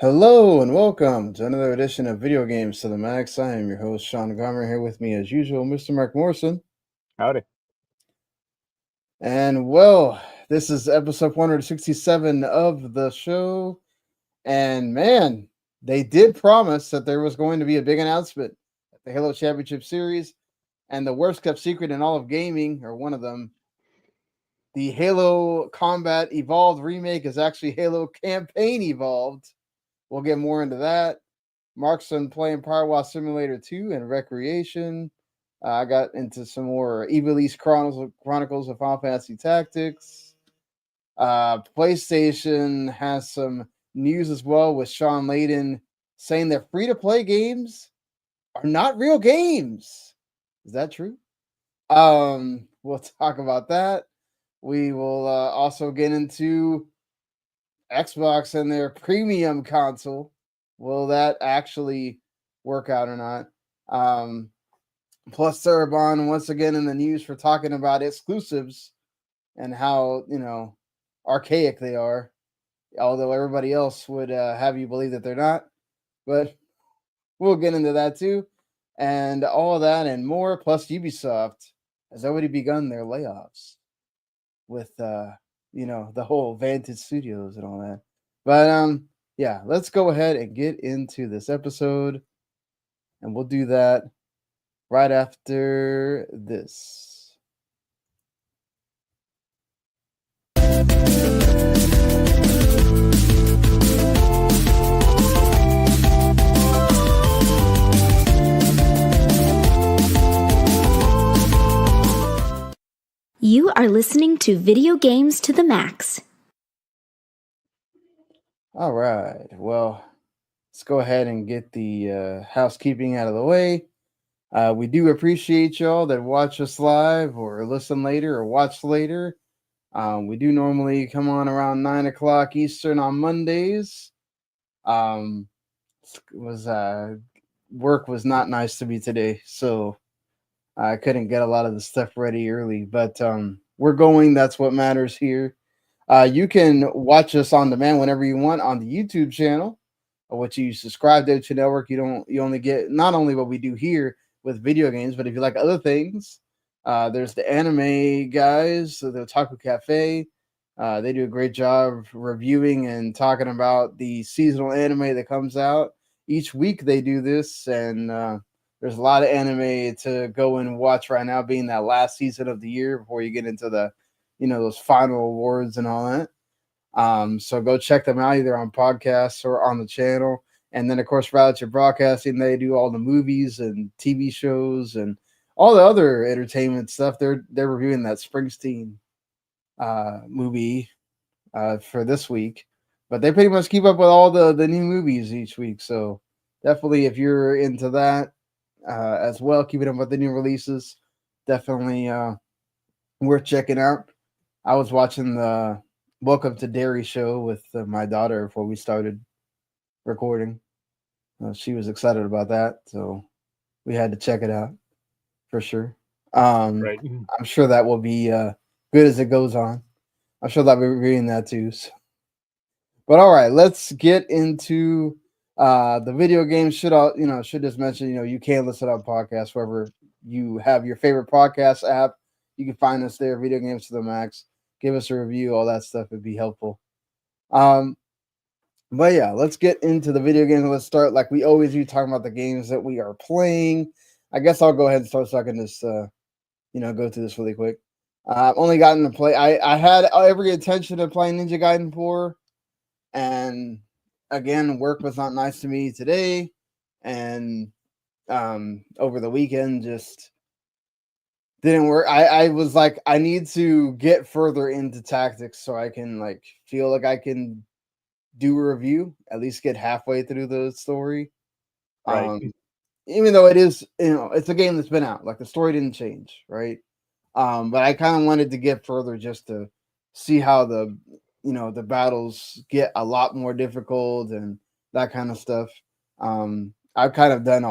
Hello and welcome to another edition of Video Games to the Max. I am your host, Shawn. Here with me, as usual, Mr. Mark Morrison. Howdy. And well, this is episode 167 of the show. And man, they did promise that there was going to be a big announcement at the Halo Championship Series. And the worst kept secret in all of gaming, or one of them, the Halo Combat Evolved remake is actually Halo Campaign Evolved. We'll get more into that. Marc's been playing PowerWash Simulator 2 and Wreckreation. I got into some more Ivalice Chronicles of Final Fantasy Tactics. PlayStation has some news as well with Shawn Layden saying that free-to-play games are not real games. Is that true? We'll talk about that. We will also get into Xbox and their premium console. Will that actually work out or not? Plus, Cerebon once again in the news for talking about exclusives and how, archaic they are. Although everybody else would have you believe that they're not. But we'll get into that too. And all of that and more. Plus, Ubisoft has already begun their layoffs with, the whole Vantage Studios and all that. But, yeah, let's go ahead and get into this episode. And we'll do that right after this. You are listening to Video Games to the Max. All right. Well, let's go ahead and get the housekeeping out of the way. We do appreciate y'all that watch us live or listen later or watch later. We do normally come on around 9 o'clock Eastern on Mondays. Work was not nice to me today, so I couldn't get a lot of the stuff ready early. But we're going. That's what matters here. You can watch us on demand whenever you want on the YouTube channel, which you subscribe to network. You only get not only what we do here with video games, but if you like other things, there's the anime guys, the Otaku Cafe. They do a great job reviewing and talking about the seasonal anime that comes out. Each week they do this, and there's a lot of anime to go and watch right now, being that last season of the year before you get into the, those final awards and all that. So go check them out either on podcasts or on the channel. And then, of course, Relative Broadcasting, they do all the movies and TV shows and all the other entertainment stuff. They're reviewing that Springsteen movie for this week. But they pretty much keep up with all the new movies each week. So definitely, if you're into that as well, keeping up with the new releases, definitely worth checking out. I was watching the Welcome to Derry show with my daughter before we started recording. She was excited about that, so we had to check it out for sure. Right. I'm sure that will be good as it goes on. I'm sure that we're reading that too. So. But all right, let's get into the video games. Should just mention, you can listen on podcasts wherever you have your favorite podcast app. You can find us there, Video Games to the Max. Give us a review, all that stuff would be helpful. But yeah, let's get into the video games. Let's start like we always do, talking about the games that we are playing. I guess I'll go ahead and start so I can just go through this really quick. I've only gotten to play. I had every intention of playing Ninja Gaiden 4, and again, work was not nice to me today, and over the weekend just didn't work. I was like, I need to get further into tactics so I can feel like I can do a review, at least get halfway through the story. Right. Even though it is, it's a game that's been out, like the story didn't change, right? But I kind of wanted to get further just to see how the battles get a lot more difficult and that kind of stuff. I've kind of done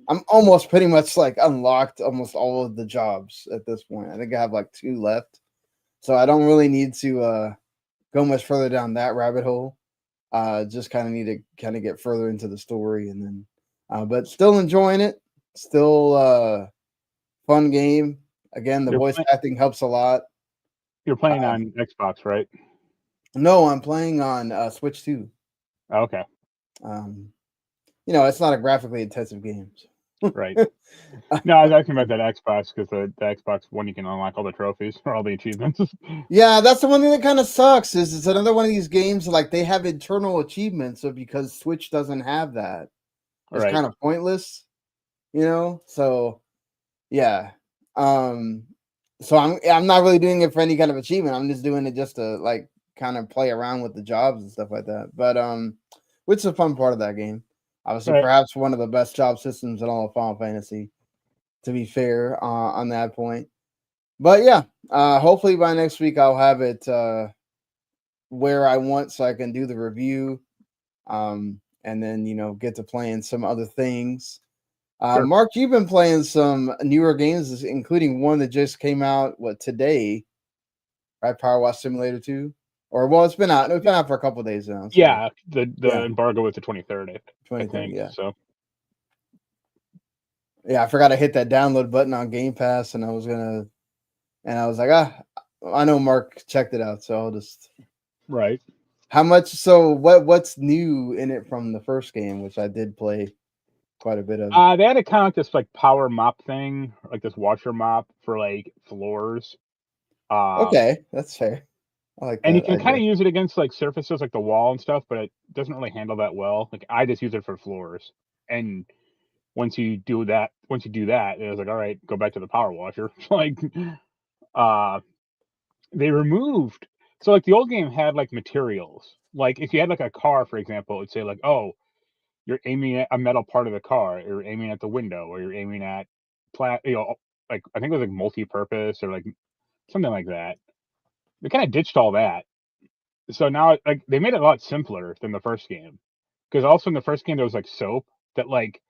I'm almost pretty much unlocked almost all of the jobs at this point. I think I have 2 left. So I don't really need to go much further down that rabbit hole. Just kind of need to kind of get further into the story, and then, but still enjoying it. Still fun game. Again, the voice acting helps a lot. You're playing on Xbox, right? No, I'm playing on Switch 2. Oh, okay. It's not a graphically intensive game. Right. No, I was asking about that Xbox because the Xbox One, you can unlock all the trophies or all the achievements. Yeah, that's the one thing that kind of sucks. Is it's another one of these games like they have internal achievements, so because Switch doesn't have that, it's Right. kind of pointless. So yeah. So I'm not really doing it for any kind of achievement. I'm just doing it just to like kind of play around with the jobs and stuff like that. But which is a fun part of that game. Obviously, Right. perhaps one of the best job systems in all of Final Fantasy, to be fair, on that point. But yeah, hopefully by next week I'll have it where I want so I can do the review. And then get to playing some other things. Sure. Mark, you've been playing some newer games, including one that just came out today, right? PowerWash Simulator 2, it's been out. It's been out for a couple of days now. So. Yeah, the embargo was the 23rd, I think. Yeah. So. Yeah, I forgot to hit that download button on Game Pass, and I was like, I know Mark checked it out, so I'll just. Right. How much? So what's new in it from the first game, which I did play quite a bit of? They had a kind of like this like power mop thing, like this washer mop for like floors. Okay, that's fair. I like that. And you can kind of use it against like surfaces like the wall and stuff, but it doesn't really handle that well. Like I just use it for floors. And once you do that, it was like, all right, go back to the power washer. Like they removed, so like the old game had like materials. Like if you had like a car, for example, it'd say like, oh, you're aiming at a metal part of the car, or you're aiming at the window, or you're aiming at like I think it was like multi-purpose or like something like that. They kind of ditched all that. So now like they made it a lot simpler than the first game. Because also in the first game there was like soap that like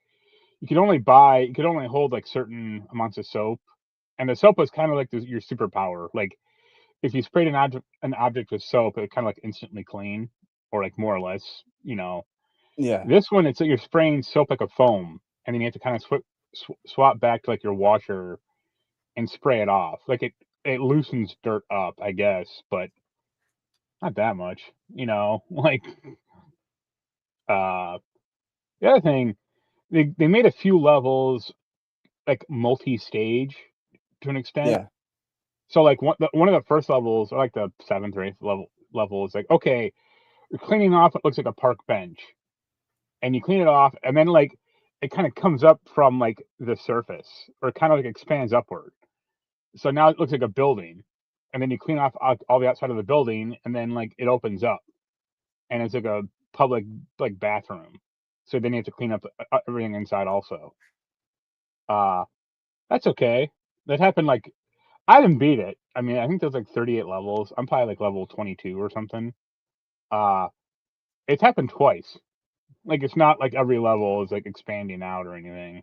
you could only hold like certain amounts of soap. And the soap was kind of like your superpower. Like if you sprayed an object with soap, it would kind of like instantly clean, or like more or less, Yeah. This one, it's like you're spraying soap like a foam, and then you have to kind of swap back to like your washer and spray it off. Like it loosens dirt up, I guess, but not that much, Like the other thing, they made a few levels like multi-stage to an extent. Yeah. So like one of the first levels, or like the 7th or 8th level is like, okay, you're cleaning off what looks like a park bench, and you clean it off, and then like it kind of comes up from like the surface, or it kind of like expands upward. So now it looks like a building, and then you clean off all the outside of the building, and then like it opens up, and it's like a public like bathroom. So then you have to clean up everything inside also. That's okay. That happened like I didn't beat it. I mean, I think there's like 38 levels. I'm probably like level 22 or something. It's happened twice. Like it's not like every level is like expanding out or anything.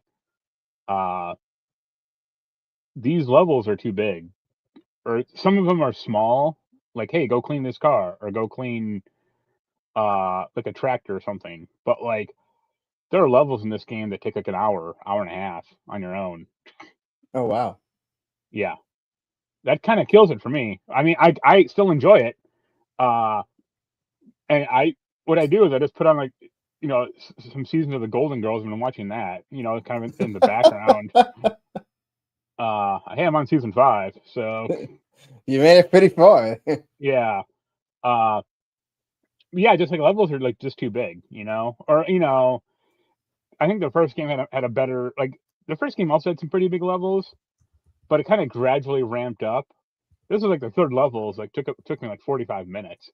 These levels are too big, or some of them are small. Like, hey, go clean this car, or go clean like a tractor or something. But like, there are levels in this game that take like an hour and a half on your own. Oh wow. Yeah, that kind of kills it for me. I mean, I still enjoy it. And what I do is I just put on like some seasons of the Golden Girls, and I'm watching that. Kind of in the background. Hey, I'm on season 5, so you made it pretty far. yeah. Yeah, just like levels are like just too big, or I think the first game had a better, like the first game also had some pretty big levels, but it kind of gradually ramped up. This was like the third level, like took me like 45 minutes.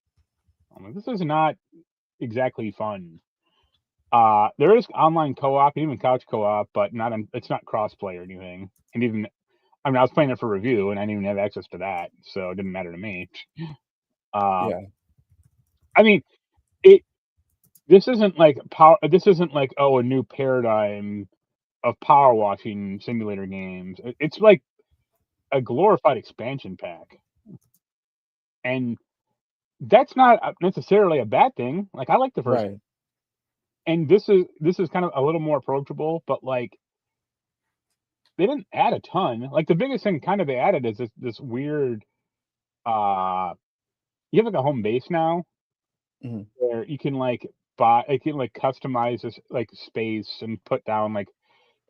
I'm like, this is not exactly fun. There is online co-op, even couch co-op, but it's not cross-play or anything. And even, I mean, I was playing it for review, and I didn't even have access to that, so it didn't matter to me. Yeah. I mean, this isn't like a new paradigm of power washing simulator games. It's like a glorified expansion pack, and that's not necessarily a bad thing. Like I like the first, Right. and this is kind of a little more approachable, but like they didn't add a ton. Like the biggest thing kind of they added is this weird uh you have like a home base now Hmm. where you can customize this like space and put down like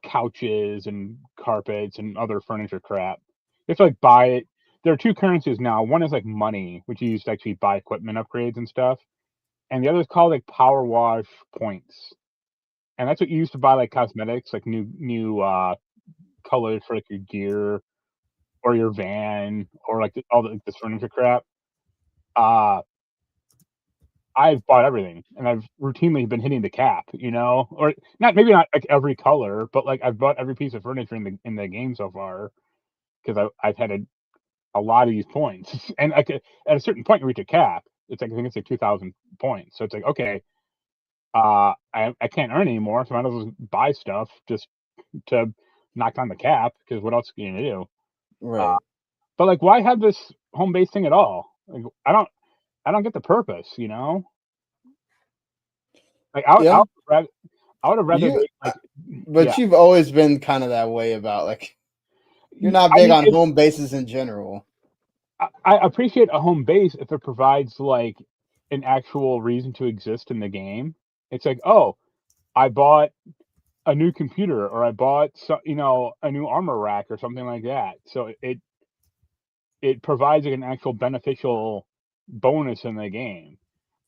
couches and carpets and other furniture crap. You have to like buy it. There are two currencies now. One is like money, which you use to actually buy equipment upgrades and stuff, and the other is called like PowerWash points, and that's what you use to buy like cosmetics, like new colors for like your gear or your van or like all the, like, this furniture crap. Uh, I've bought everything, and I've routinely been hitting the cap, or not maybe not like every color, but like I've bought every piece of furniture in the game so far because I've had a lot of these points, and like at a certain point you reach a cap. It's like I think it's like 2,000 points, so it's like okay, I can't earn anymore, so I might as well buy stuff just to knock down the cap because what else are you gonna do? Uh, Right. but like, why have this home base thing at all? Like, I don't get the purpose, Like Yeah. I would have rather You, they like yeah. but you've always been kind of that way about like you're not I big mean, on home bases in general. I appreciate a home base if it provides like an actual reason to exist in the game. It's like, oh, I bought a new computer or I bought a new armor rack or something like that. So it provides like an actual beneficial bonus in the game.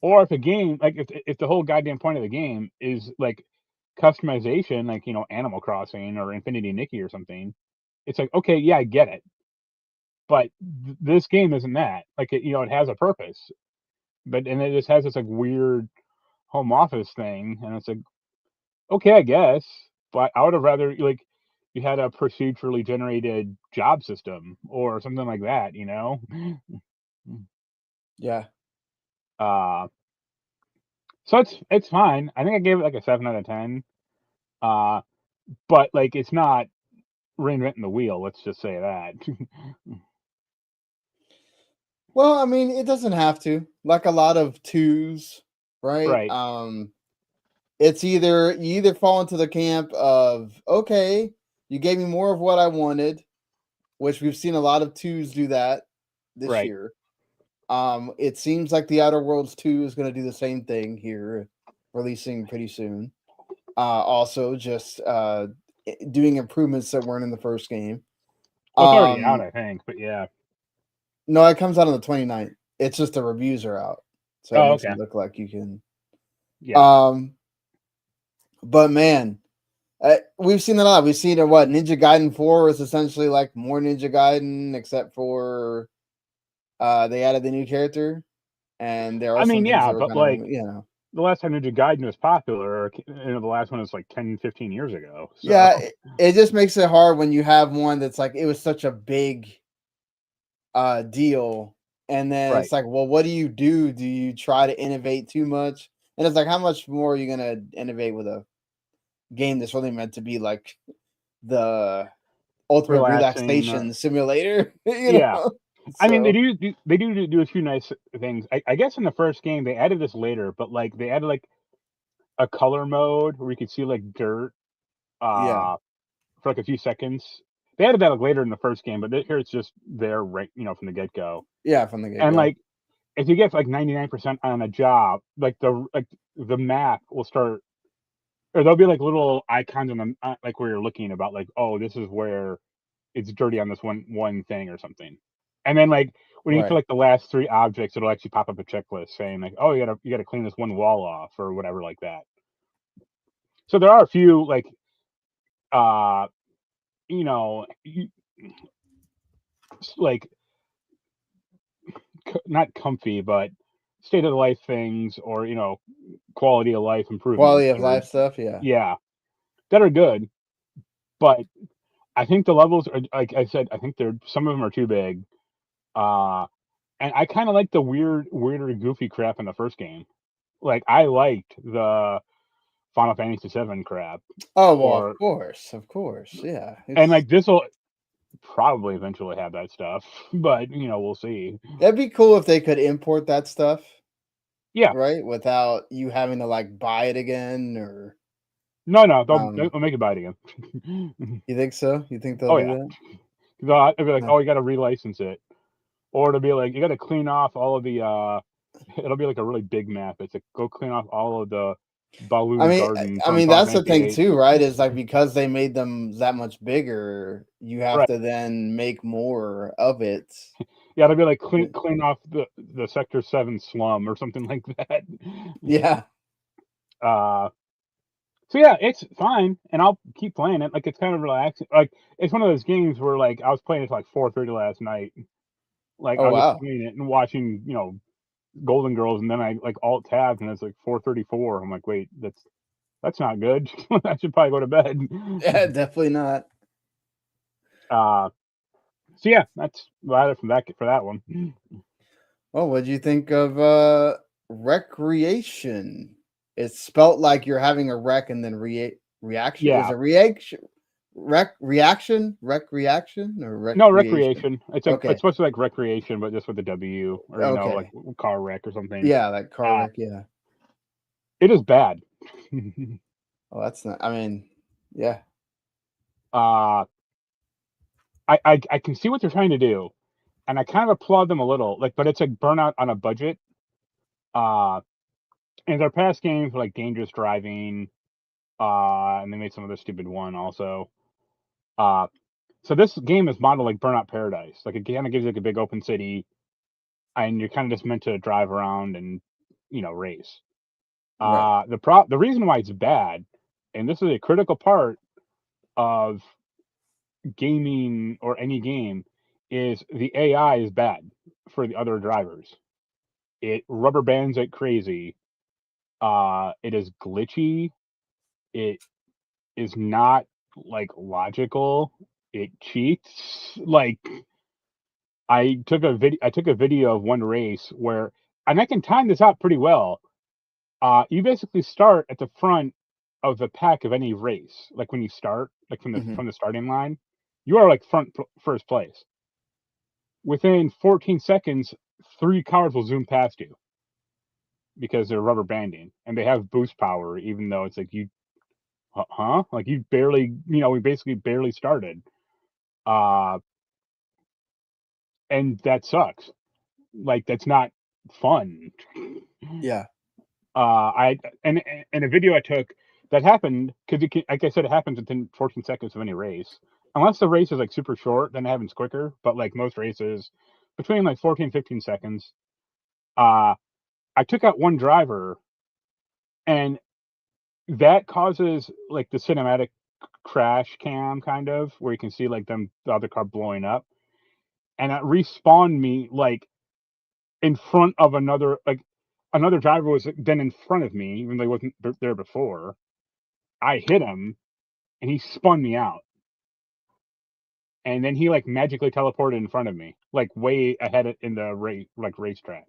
Or if a game like if the whole goddamn point of the game is like customization, like Animal Crossing or Infinity Nikki or something, it's like okay, yeah, I get it. But this game isn't that. Like it has a purpose, and it just has this like weird home office thing, and it's like okay, I guess. But I would have rather like you had a procedurally generated job system or something like that. Yeah. Uh, so it's fine. I think I gave it like a 7 out of 10. Uh, but like it's not reinventing the wheel. Let's just say that. Well, I mean, it doesn't have to. Like a lot of twos, right? Right. It's you either fall into the camp of okay, you gave me more of what I wanted, which we've seen a lot of twos do that this Right. year. It seems like the Outer Worlds 2 is going to do the same thing here, releasing pretty soon. Also, just doing improvements that weren't in the first game. Well, it's already out, Um, I think. But yeah. no, it comes out on the 29th. It's just the reviews are out, so it Oh, makes okay. it look like you can. Yeah. Um, but man, we've seen it a lot. We've seen it. What Ninja Gaiden 4 is essentially like more Ninja Gaiden, except for they added the new character, and there are I some mean, things yeah, that were but kind of like the last time Ninja Gaiden was popular, the last one was like 10, 15 years ago. So yeah. It just makes it hard when you have one that's like it was such a big deal, and then right. it's like, well, what do you do? Do you try to innovate too much? And it's like, how much more are you gonna innovate with a game that's really meant to be like the ultimate Relaxing. relaxation simulator, Yeah. I mean, So they do a few nice things. I guess in the first game they added this later, but like they added like a color mode where you could see like dirt yeah, for like a few seconds. They added that like later in the first game, but here it's just there right from the get go. yeah, from the get And go. like if you get like 99% on a job, like the map will start, or there'll be like little icons on the like where you're looking about like, oh, this is where it's dirty on this one thing or something. And then like when you get to Right. like the last three objects, it'll actually pop up a checklist saying like, oh, you gotta clean this one wall off or whatever like that. So there are a few like uh you know you, like not comfy but state of the life things or quality of life improvements Quality of that are life stuff. Yeah. yeah that are good, but I think the levels are like I said, I think they're some of them are too big. Uh and I kind of like the weirder, goofy crap in the first game. Like I liked the Final Fantasy VII crap, Oh well, or of course, yeah. and It's like this will probably eventually have that stuff, but we'll see. That'd be cool if they could import that stuff, Yeah, right? Without you having to like buy it again or no, they'll um make it by it again. you think so? You think they'll Oh do yeah, that? it'll be like, No. oh, you got to relicense it, or it'll be like you got to clean off all of the. It'll be like a really big map. It's like go clean off all of the I Balloon mean Garden I from mean Final that's the Fantasy thing VIII. too, right? Is like because they made them that much bigger, you have Right. to then make more of it. Yeah, it'll be like clean off the Sector 7 slum or something like that. Yeah. Uh, so yeah, it's fine, and I'll keep playing it. Like it's kind of relaxing. Like it's one of those games where like I was playing it till like 4:30 last night. Like Oh I was just wow. playing it and watching, Golden Girls, and then I like alt tabbed and it's like 4:34. I'm like, wait, that's not good. I should probably go to bed. Yeah, definitely not. Uh, so yeah, that's about it from that for that one. Well, what'd you think of Recreation? It's spelt like you're having a wreck and then reaction. Is Yeah, a reaction recreation or no, recreation? Recreation. It's Okay. supposed to be like recreation, but just with a W, or like Okay. car wreck or something. Yeah, like car Uh, wreck, yeah. it is bad. Oh, that's not I mean, yeah. uh, I can see what they're trying to do, and I kind of applaud them a little. Like, but it's like Burnout on a budget. Uh, and their past games were like Dangerous Driving. And they made some other stupid one also. Uh, so this game is modeled like Burnout Paradise. Like it kind of gives you like a big open city, and you're kind of just meant to drive around and race. Right. The reason why it's bad, and this is a critical part of gaming or any game, is the AI is bad for the other drivers. It rubber bands like crazy. It is glitchy. It is not like logical. It cheats. Like I took a video of one race where, and I can time this out pretty well. You basically start at the front of the pack of any race. Like when you start, like Mhm. from the starting line, you are like first place. Within 14 seconds, 3 cars will zoom past you because they're rubber banding and they have boost power, even though it's like you, huh? Like you barely, we basically barely started. Uh, and that sucks. Like that's not fun. Yeah. I and in a video I took that happened because like I said, it happens within 14 seconds of any race. Unless the race is like super short, then it happens quicker. But like most races, between like 14 and 15 seconds. Uh, I took out one driver, and that causes like the cinematic crash cam kind of where you can see like the other car blowing up, and it respawned me like in front of another driver was then in front of me, even though he wasn't there before. I hit him, and he spun me out, and then he like magically teleported in front of me, like way ahead in the racetrack.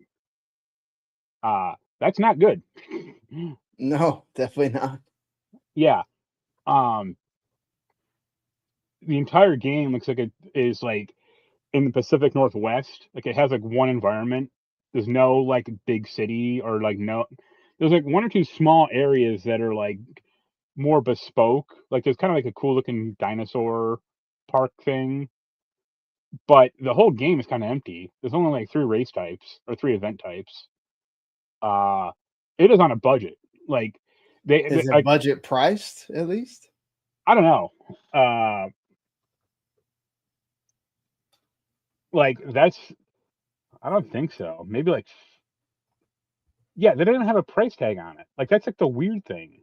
That's not good. No, definitely not. Yeah. Um, the entire game looks like it is like in the Pacific Northwest. Like it has like one environment. There's no like big city or like no. There's like one or two small areas that are like more bespoke. Like there's kind of like a cool looking dinosaur park thing, but the whole game is kind of empty. There's only like 3 race types or 3 event types. Uh, it is on a budget. Like they Is it like budget priced at least? I don't know. Uh, like that's I don't think so. Maybe like yeah, they didn't have a price tag on it. Like that's like the weird thing.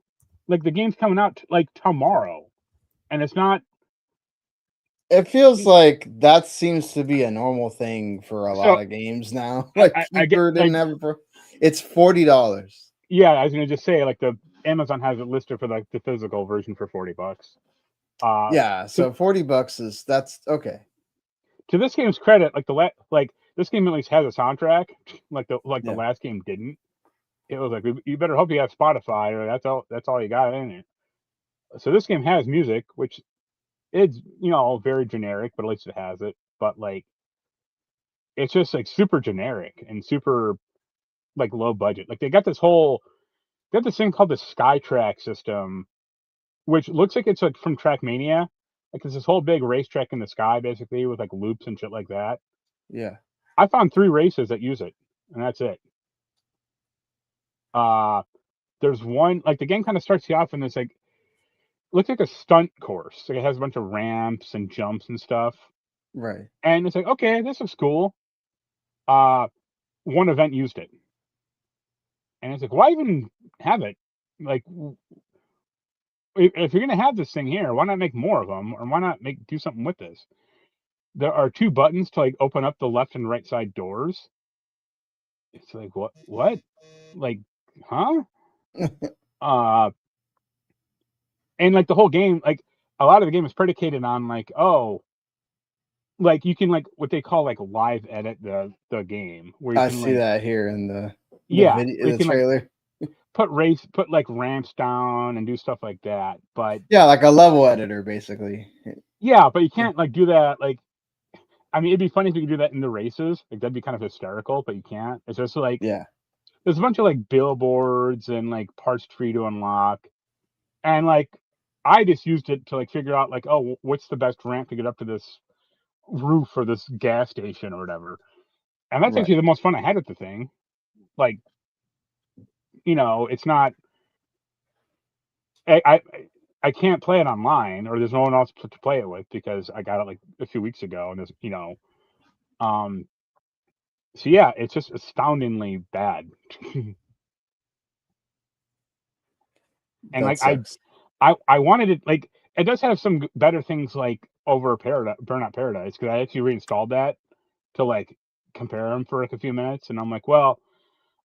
Like the game's coming out like tomorrow, and it's not. It feels like that seems to be a normal thing for a So lot of games now. Like I get cheaper like didn't have a it's $40. yeah, I was gonna just say like the Amazon has it listed for like the physical version for $40. Uh, Yeah, to, so $40 is that's okay. to this game's credit, like like this game at least has a soundtrack, like the Yeah. last game didn't. It was like you better hope you have Spotify or that's all you got in it. So this game has music, which It's very generic, but at least it has it. But like, it's just like super generic and super like low budget. Like they got this thing called the Skytrack system, which looks like it's like from Trackmania. Like it's this whole big racetrack in the sky, basically, with like loops and shit like that. Yeah. I found 3 races that use it, and that's it. There's one like the game kind of starts you off in this like looks like a stunt course. Like it has a bunch of ramps and jumps and stuff, Right. and it's like, okay, this looks cool. One event used it, and it's like, why even have it? Like, if you're gonna have this thing here, why not make more of them, or why not do something with this? There are 2 buttons to like open up the left and right side doors. It's like what? Like, huh? Uh, and like the whole game, like a lot of the game is predicated on like, oh, like you can like what they call like live edit the game, where you I can see like, that here in the yeah, video, where you the can like trailer. put like ramps down and do stuff like that. But Yeah, like a level editor, basically. yeah, but you can't like do that. Like, I mean, it'd be funny if you could do that in the races. Like that'd be kind of hysterical, but you can't. It's just like Yeah. there's a bunch of like billboards and like parts tree to unlock, and like I just used it to like figure out like, oh, what's the best ramp to get up to this roof or this gas station or whatever. And that's Right. actually the most fun I had with the thing. Like, it's not. I I can't play it online, or there's no one else to play it with because I got it like a few weeks ago, and um. So yeah, it's just astoundingly bad. And That like sucks. I wanted it like it does have some better things like over Burnout Paradise, because I actually reinstalled that to like compare them for like a few minutes, and I'm like, well,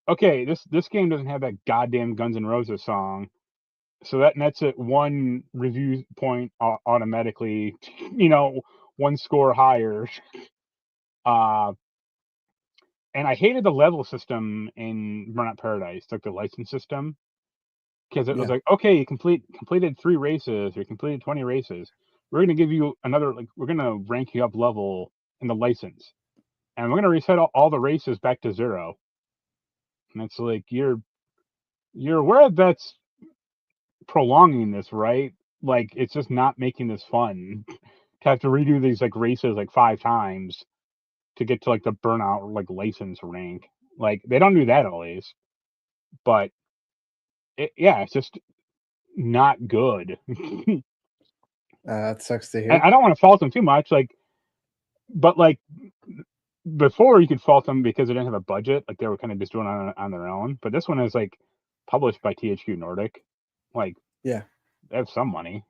okay, this game doesn't have that goddamn Guns N' Roses song, so that's it 1 review point automatically, 1 score higher. Uh, and I hated the level system in Burnout Paradise, like the license system, because it was Yeah. like, okay, you completed 3 races, or completed 20 races. We're gonna give you another like we're gonna rank you up level in the license, and we're gonna reset all the races back to 0. And it's like you're aware that's prolonging this, right? Like it's just not making this fun to have to redo these like races like 5 times to get to like the burnout like license rank. Like they don't do that always, but yeah, it's just not good. And That sucks to hear. I don't want to fault them too much, like, but like before you could fault them because they didn't have a budget, like they were kind of just doing it on their own. But this one is like published by THQ Nordic, like Yeah. they have some money,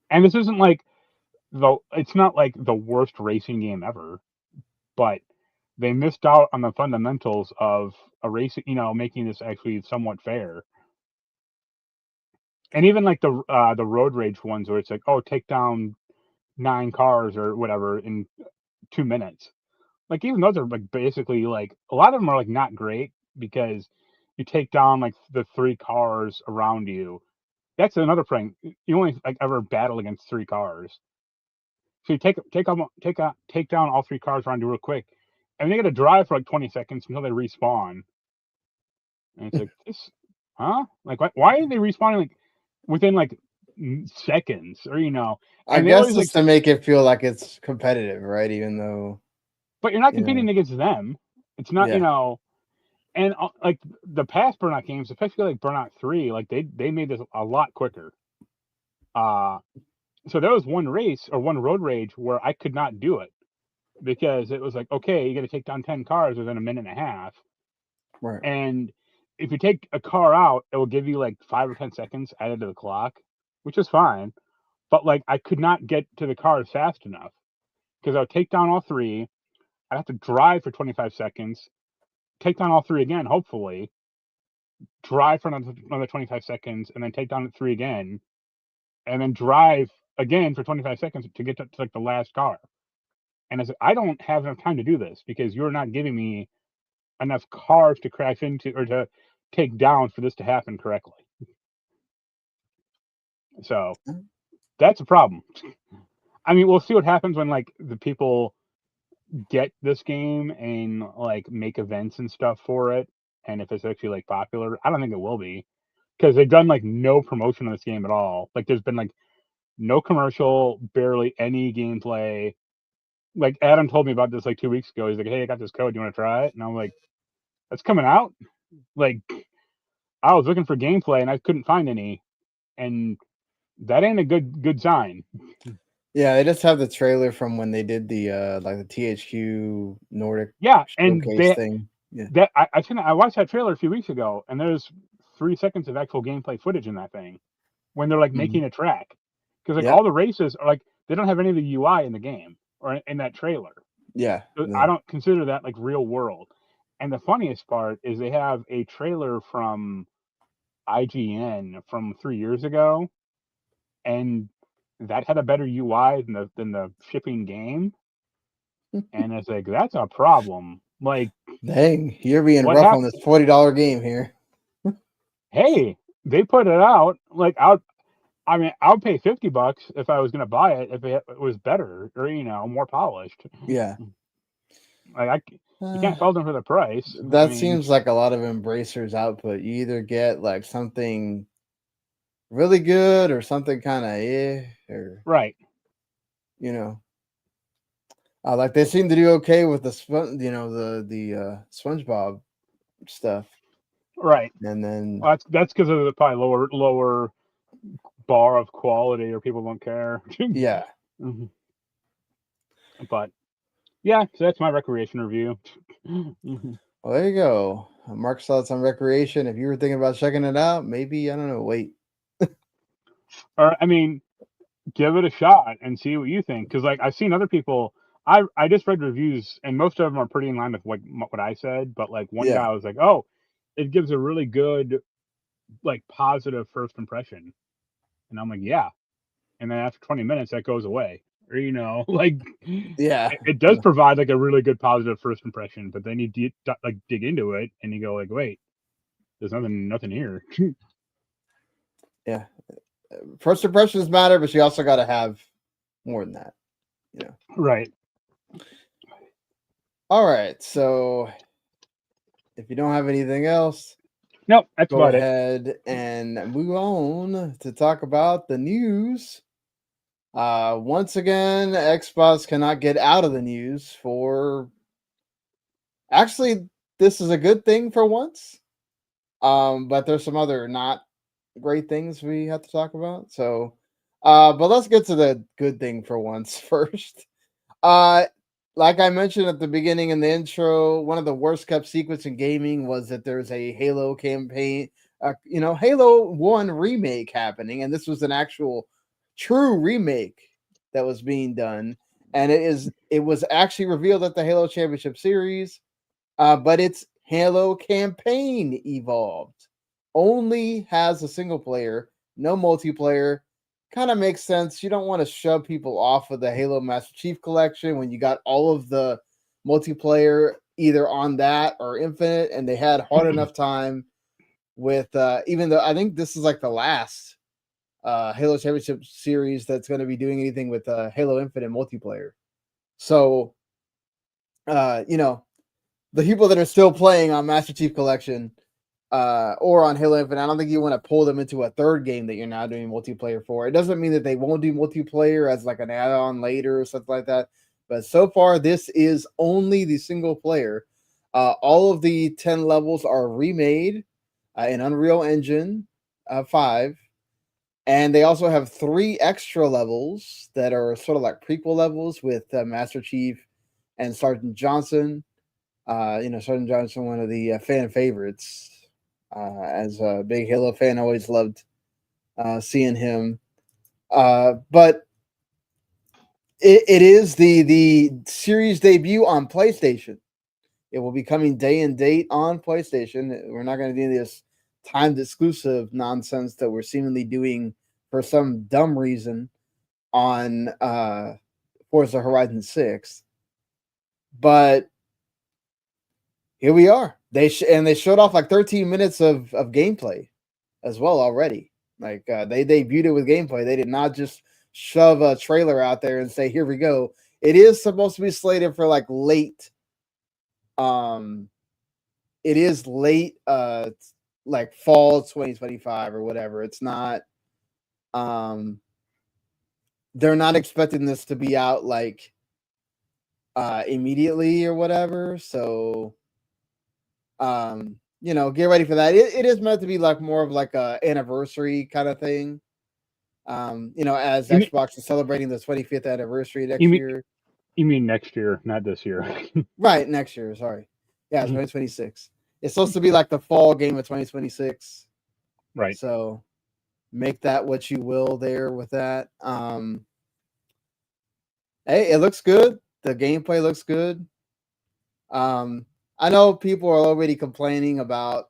and this isn't like it's not like the worst racing game ever, but they missed out on the fundamentals of a racing, making this actually somewhat fair. And even like the road rage ones where it's like, oh, take down 9 cars or whatever in 2 minutes. Like even those are like basically like a lot of them are like not great because you take down like the 3 cars around you. That's another thing. You only like ever battle against 3 cars. So you take down all 3 cars around you real quick, and they got to drive for like 20 seconds until they respawn. And it's like this, huh? Like why are they respawning like within like seconds, or I And they guess always it's like, to make it feel like it's competitive, right? Even though, but you're not you know, competing against them. It's not, yeah. And like the past Burnout games, especially like Burnout 3, like they made this a lot quicker. Uh so there was one race or one road rage where I could not do it because it was like, okay, you got to take down 10 cars within a minute and a half. Right. And if you take a car out, it will give you like 5 or 10 seconds added to the clock, which is fine. But like I could not get to the cars fast enough because I would take down all 3. I'd have to drive for 25 seconds, take down all 3 again, hopefully, drive for another 25 seconds, and then take down 3 again, and then drive again for 25 seconds to get to like the last car. And I said, I don't have enough time to do this because you're not giving me enough cars to crash into or to take down for this to happen correctly. So that's a problem. I mean, we'll see what happens when like the people get this game and like make events and stuff for it, and if it's actually like popular. I don't think it will be because they've done like no promotion of this game at all. Like there's been like no commercial, barely any gameplay. Like Adam told me about this like 2 weeks ago. He's like, "Hey, I got this code. You want to try it?" And I'm like, "That's coming out." Like I was looking for gameplay and I couldn't find any, and that ain't a good sign. Yeah, they just have the trailer from when they did the like the THQ Nordic Yeah, and showcase thing. Yeah. that I watched that trailer a few weeks ago, and there's 3 seconds of actual gameplay footage in that thing when they're like making a track, because like Yeah. all the races are like they don't have any of the UI in the game or in that trailer. Yeah. So I don't consider that like real world. And the funniest part is they have a trailer from IGN from 3 years ago, and that had a better UI than the shipping game. And it's like that's a problem. Like, dang, you're being what rough on this $40 game here. Hey, they put it out. Like I mean, I'll pay $50 if I was gonna buy it if it was better or more polished. Yeah. Like you can't fault them for the price. That seems like a lot of Embracer's output. You either get like something really good or something kind of or right. Like they seem to do okay with the the SpongeBob stuff. Right. And then that's because of the probably lower bar of quality, or people don't care. Yeah. But yeah, so that's my Wreckreation review. Well, there you go. Marc's thoughts on Wreckreation. If you were thinking about checking it out, maybe, I don't know, wait. Or I mean, give it a shot and see what you think. Because like I've seen other people. I just read reviews, and most of them are pretty in line with what I said. But like one guy was like, "Oh, it gives a really good, like positive first impression," and I'm like, "Yeah." And then after 20 minutes, that goes away. Or like it does provide like a really good positive first impression, but then you dig into it and you go like, "Wait, there's nothing here." Yeah. First impressions matter, but you also got to have more than that. Right. All right. So if you don't have anything else, nope, that's go about ahead and move on to talk about the news. Once again, Xbox cannot get out of the news for. Actually, this is a good thing for once. But there's some other not great things we have to talk about. So, but let's get to the good thing for once first. Like I mentioned at the beginning in the intro, one of the worst kept secrets in gaming was that there's a Halo campaign, Halo 1 remake happening, and this was an actual true remake that was being done, and it was actually revealed at the Halo Championship Series, but its Halo campaign evolved. Only has a single player, no multiplayer. Kind of makes sense. You don't want to shove people off of the Halo Master Chief Collection when you got all of the multiplayer either on that or Infinite, and they had hard enough time with even though I think this is like the last Halo Championship Series that's going to be doing anything with Halo Infinite multiplayer. So, the people that are still playing on Master Chief Collection or on Halo Infinite, I don't think you want to pull them into a third game that you're now doing multiplayer for. It doesn't mean that they won't do multiplayer as like an add-on later or something like that. But so far, this is only the single player. All of the 10 levels are remade in Unreal Engine 5. And they also have 3 extra levels that are sort of like prequel levels with Master Chief and Sergeant Johnson. Sergeant Johnson, one of the fan favorites. As a big Halo fan, I always loved seeing him. But it is the series debut on PlayStation. It will be coming day and date on PlayStation. We're not going to do this timed exclusive nonsense that we're seemingly doing for some dumb reason on Forza Horizon 6. But here we are. They showed off like 13 minutes of gameplay as well already. Like they debuted it with gameplay. They did not just shove a trailer out there and say, "Here we go." It is supposed to be slated for like late. It is late, like fall 2025 or whatever. It's not. They're not expecting this to be out like immediately or whatever. So, get ready for that. It is meant to be like more of like a anniversary kind of thing. As Xbox is celebrating the 25th anniversary next year. You mean next year, not this year? Right, next year. Sorry. Yeah, 2026. It's supposed to be like the fall game of 2026. Right. So make that what you will there with that. Hey, it looks good. The gameplay looks good. I know people are already complaining about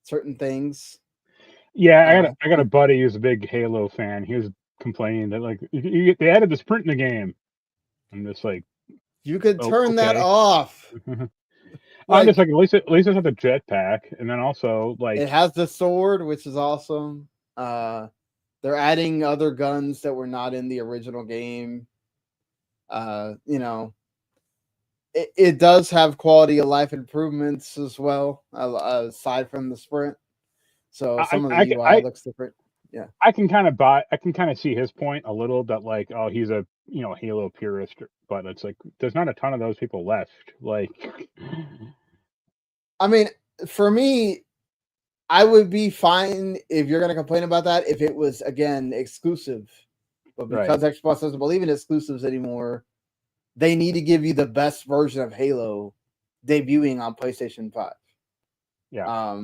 certain things. Yeah, I got a buddy who's a big Halo fan. He was complaining that like they added the sprint in the game. I'm just like, you could turn that off. I'm just like, at least it's got the jetpack, and then also like it has the sword, which is awesome. They're adding other guns that were not in the original game. It does have quality of life improvements as well, aside from the sprint. So some of the UI looks different. Yeah, I can kind of see his point a little, that like, oh, he's a Halo purist, but it's like there's not a ton of those people left. Like, I mean, for me, I would be fine if you're going to complain about that if it was, again, exclusive. But because Xbox doesn't believe in exclusives anymore, they need to give you the best version of Halo debuting on PlayStation 5. Yeah.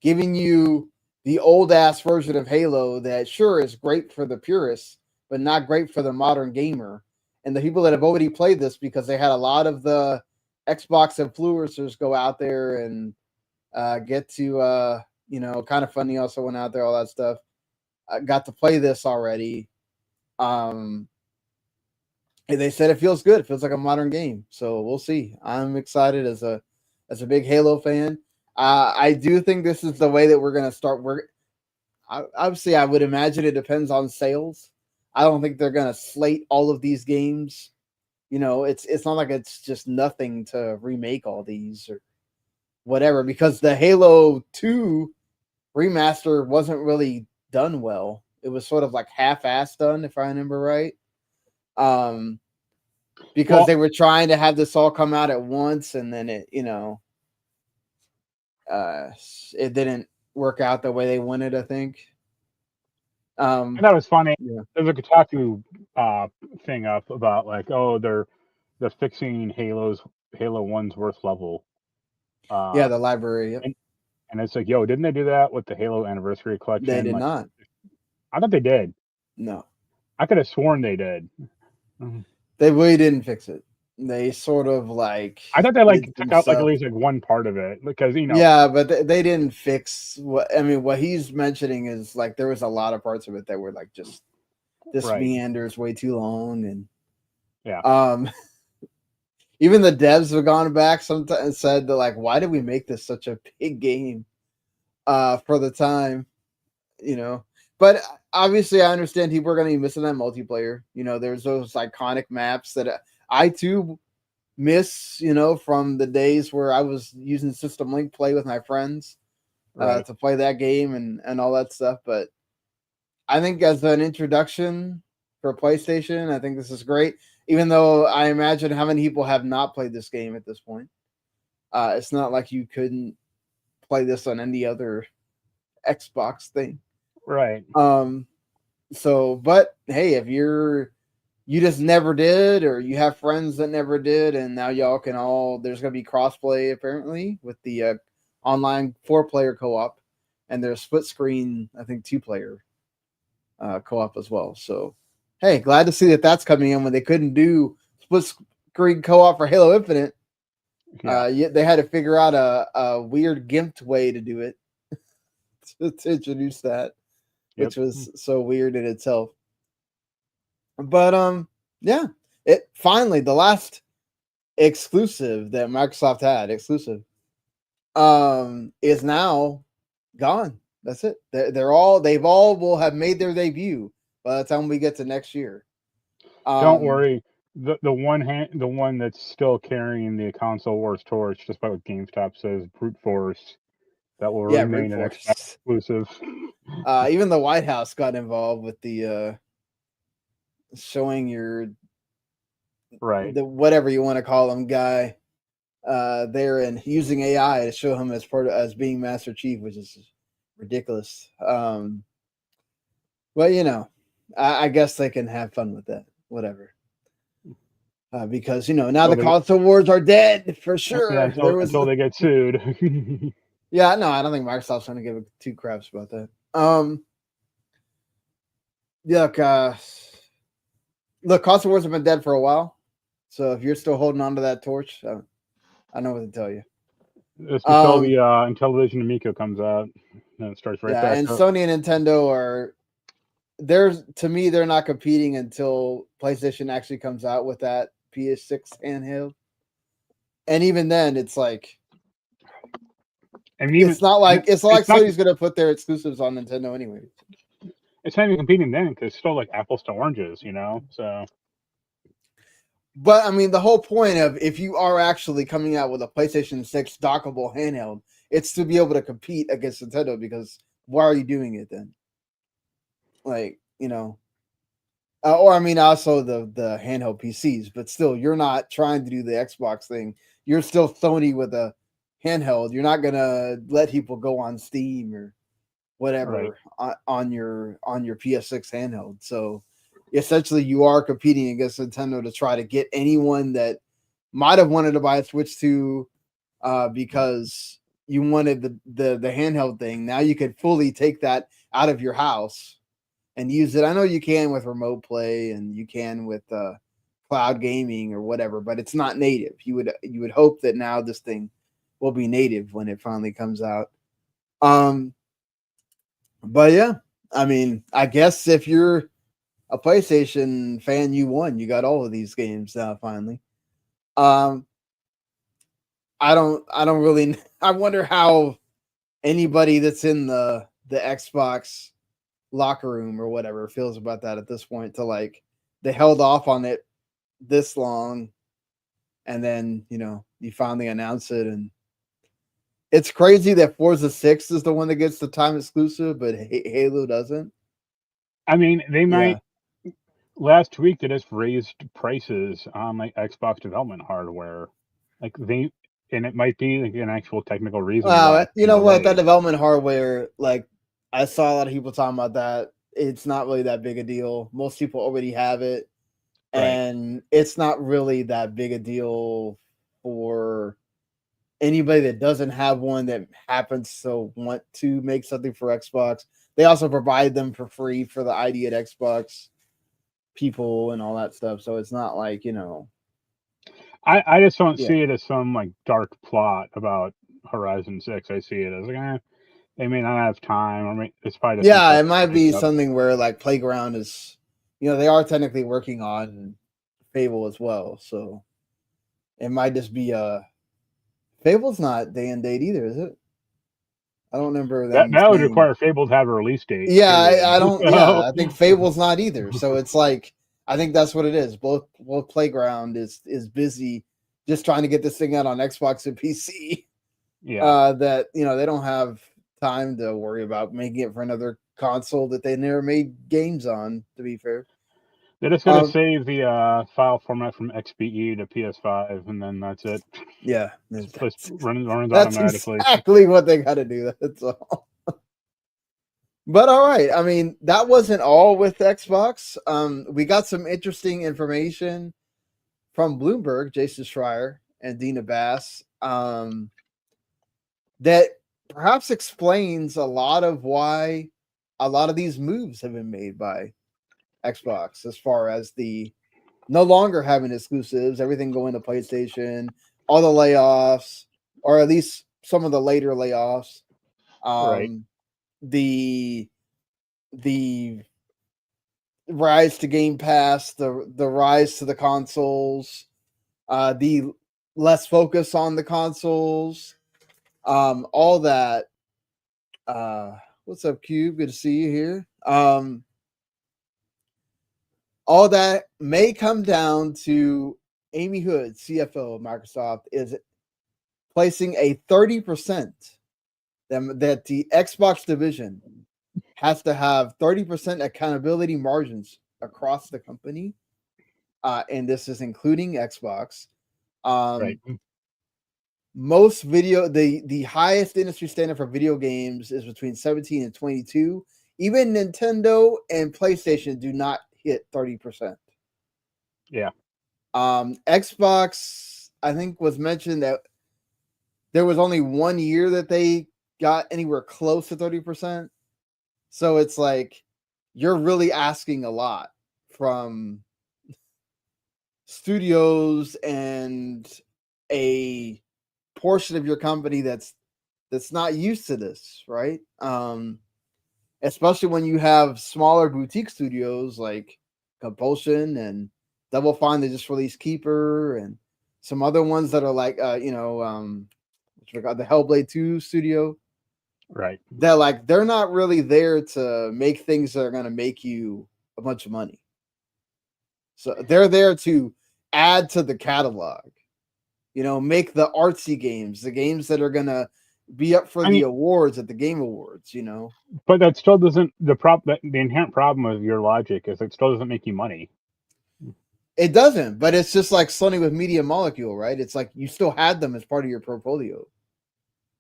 Giving you the old-ass version of Halo that, sure, is great for the purists, but not great for the modern gamer. And the people that have already played this, because they had a lot of the Xbox influencers go out there and get to, Kind of Funny also went out there, all that stuff. Got to play this already. And they said it feels good. It feels like a modern game. So we'll see. I'm excited as a big Halo fan. I do think this is the way that we're going to start work. Obviously, I would imagine it depends on sales. I don't think they're going to slate all of these games. It's not like it's just nothing to remake all these or whatever, because the Halo 2 remaster wasn't really done well. It was sort of like half-assed done, if I remember right. Because they were trying to have this all come out at once, and then it didn't work out the way they wanted, I think. And that was funny. Yeah. There's a Kotaku thing up about like, oh, they're fixing Halo 1's worst level. The library. Yep. And it's like, yo, didn't they do that with the Halo Anniversary Collection? They did not. I thought they did. No. I could have sworn they did. They really didn't fix it. They sort of like. I thought they like took out like at least like one part of it, because Yeah, but they didn't fix what. I mean, what he's mentioning is like there was a lot of parts of it that were like just this meanders way too long, and even the devs have gone back sometimes and said that like, why did we make this such a big game for the time, But obviously, I understand people are going to be missing that multiplayer. There's those iconic maps that I too miss, from the days where I was using System Link Play with my friends to play that game and all that stuff. But I think as an introduction for PlayStation, I think this is great. Even though I imagine how many people have not played this game at this point. It's not like you couldn't play this on any other Xbox thing. Right. But hey, if you just never did, or you have friends that never did, and now y'all can there's going to be crossplay apparently with the online 4-player co-op, and there's split screen, I think 2-player co-op as well. So, hey, glad to see that that's coming in when they couldn't do split screen co-op for Halo Infinite. Yet they had to figure out a weird gimped way to do it to introduce that. Which was so weird in itself. But it finally, the last exclusive that Microsoft had is now gone. That's it. They've all will have made their debut. by the time we get to next year. Don't worry. The one that's still carrying the console wars torch, despite what GameStop says, brute force, that will Yeah, brute remain an Xbox force. exclusive. Even the White House got involved with the showing your Right. the whatever you want to call him guy there and using AI to show him as being Master Chief, which is ridiculous. But you know, I guess they can have fun with that. Whatever. Because now Until the console wars are dead for sure. Yeah, until they get sued. Yeah, no, I don't think Microsoft's going to give two craps about that. Look, console wars have been dead for a while, so if you're still holding on to that torch, I know what to tell you. Just until the Intellivision Amico comes out, and it starts right back and up. Sony and Nintendo to me, they're not competing until PlayStation actually comes out with that PS6 handheld. And even then, it's like, it's not like Sony's going to put their exclusives on Nintendo anyway. It's not even competing then because it's still like apples to oranges, So, but I mean, the whole point of if you are actually coming out with a PlayStation 6 dockable handheld, it's to be able to compete against Nintendo. Because why are you doing it then? Like, or I mean, also the handheld PCs, but still, you're not trying to do the Xbox thing. You're still Sony with a handheld. You're not gonna let people go on Steam or whatever on your PS6 handheld. So essentially, you are competing against Nintendo to try to get anyone that might have wanted to buy a Switch 2 because you wanted the handheld thing. Now you could fully take that out of your house and use it. I know you can with remote play and you can with cloud gaming or whatever, but it's not native. You would hope that now this thing will be native when it finally comes out. But yeah, I mean, I guess if you're a PlayStation fan, you won. You got all of these games now finally. I don't really. I wonder how anybody that's in the Xbox locker room or whatever feels about that at this point. To like, they held off on it this long, and then you finally announce it, and it's crazy that Forza 6 is the one that gets the time exclusive, but Halo doesn't. I mean, they might. Last week they just raised prices on like Xbox development hardware, and it might be like an actual technical reason. You know what? That development hardware, like I saw a lot of people talking about that. It's not really that big a deal. Most people already have it, and it's not really that big a deal for anybody that doesn't have one that happens to want to make something for Xbox. They also provide them for free for the ID at Xbox people and all that stuff. So it's not like, I just don't see it as some like dark plot about Horizon 6. I see it as like, they may not have time, or it's probably it might be something where like Playground is, they are technically working on Fable as well. So it might just be Fable's not day and date either, is it? I don't remember that would require Fable to have a release date. Yeah, I don't. Yeah, I think Fable's not either. So it's like, I think that's what it is. Both Playground is busy just trying to get this thing out on Xbox and PC. Yeah. That they don't have time to worry about making it for another console that they never made games on. To be fair, they're just gonna save the file format from XBE to PS5, and then that's it. Yeah, just runs that's automatically. Exactly what they got to do. That's all. But all right, I mean, that wasn't all with Xbox. We got some interesting information from Bloomberg, Jason Schreier and Dina Bass, that perhaps explains a lot of why a lot of these moves have been made by Xbox, as far as the no longer having exclusives, everything going to PlayStation, all the layoffs, or at least some of the later layoffs. The rise to Game Pass, the rise to the consoles, the less focus on the consoles, all that. What's up, Cube? Good to see you here. all that may come down to Amy Hood, CFO of Microsoft, is placing a 30% that the Xbox division has to have 30% accountability margins across the company. And this is including Xbox. Right. Most the highest industry standard for video games is between 17 and 22. Even Nintendo and PlayStation do not hit 30%. Yeah. Xbox, I think, was mentioned that there was only 1 year that they got anywhere close to 30%. So it's like you're really asking a lot from studios and a portion of your company that's not used to this, right? Especially when you have smaller boutique studios like Compulsion and Double Fine, they just released Keeper, and some other ones that are like which we got the Hellblade 2 studio. Right. They're not really there to make things that are going to make you a bunch of money. So they're there to add to the catalog, make the artsy games, the games that are going to be up for the awards at the Game Awards, But that still doesn't, the inherent problem of your logic is it still doesn't make you money. It doesn't, but it's just like Sony with Media Molecule, right? It's like you still had them as part of your portfolio.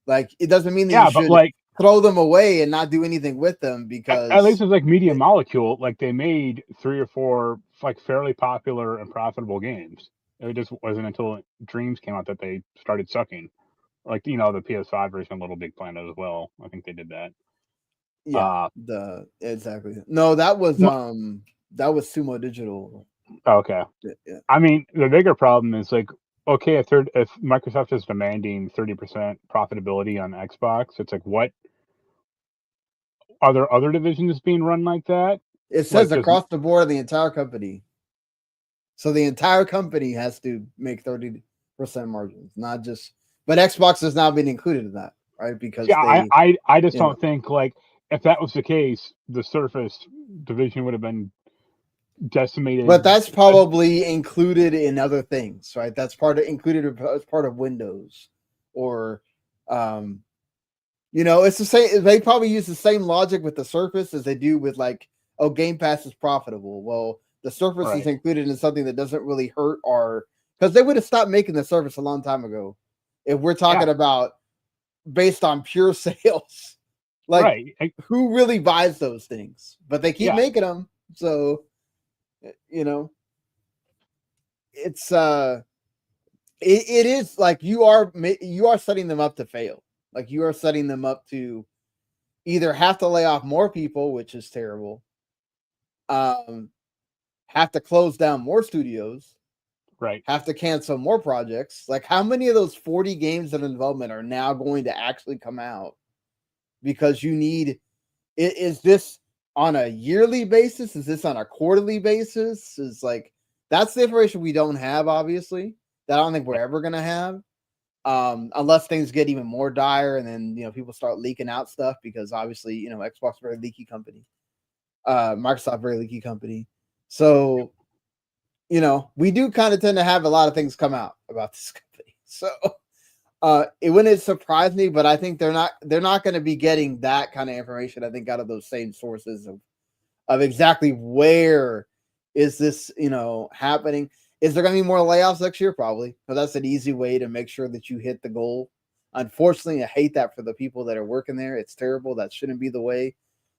Like, it doesn't mean that you should throw them away and not do anything with them, because at least it's like Media Molecule, like they made 3 or 4 like fairly popular and profitable games. It just wasn't until Dreams came out that they started sucking. Like, the PS5 version, Little Big Planet as well. I think they did that. Yeah, exactly. No, that was Sumo Digital. Okay. Yeah. I mean, the bigger problem is like, okay, if Microsoft is demanding 30% profitability on Xbox, it's like, what? Are there other divisions being run like that? It says across the board, the entire company. So the entire company has to make 30% margins, not just. But Xbox has now been included in that, right? Because I just don't think, like, if that was the case, the Surface division would have been decimated. But that's probably included in other things, right? That's included as part of Windows, or it's the same. They probably use the same logic with the Surface as they do with, like, Game Pass is profitable. Well, the Surface is included in something that doesn't really hurt because they would have stopped making the Surface a long time ago if we're talking about based on pure sales. Like, who really buys those things? But they keep making them, so it's it is like you are setting them up to fail. Like, you are setting them up to either have to lay off more people, which is terrible, have to close down more studios, right, have to cancel more projects. Like, how many of those 40 games that are in development are now going to actually come out? Because you need is this on a yearly basis? Is this on a quarterly basis? Is like, that's the information we don't have, obviously, that I don't think we're ever going to have, unless things get even more dire and then, people start leaking out stuff, because obviously, Xbox, very leaky company, Microsoft, very leaky company. So, we do kind of tend to have a lot of things come out about this company. So it wouldn't surprise me, but I think they're not going to be getting that kind of information, I think, out of those same sources of exactly where is this, happening. Is there going to be more layoffs next year? Probably. But that's an easy way to make sure that you hit the goal. Unfortunately, I hate that for the people that are working there. It's terrible. That shouldn't be the way.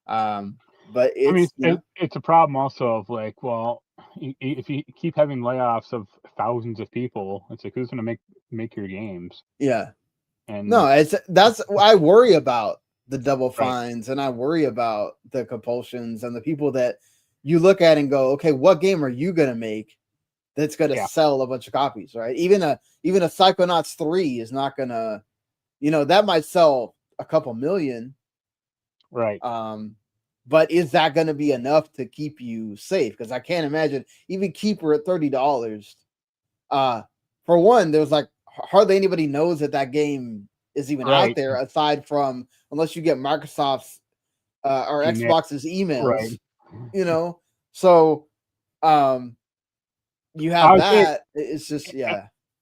But it's, it's a problem also of, like, well, if you keep having layoffs of thousands of people, it's like, who's going to make your games? Yeah. And no, that's I worry about the Double Fines, and I worry about the Compulsions and the people that you look at and go, okay, what game are you going to make that's going to sell a bunch of copies, right? Even a Psychonauts 3 is not going to, that might sell a couple million. Right. But is that going to be enough to keep you safe? Because I can't imagine even Keeper at $30. For one, there's like hardly anybody knows that game is even out there, aside from, unless you get Microsoft's or Xbox's emails, so You I have would say that. It's just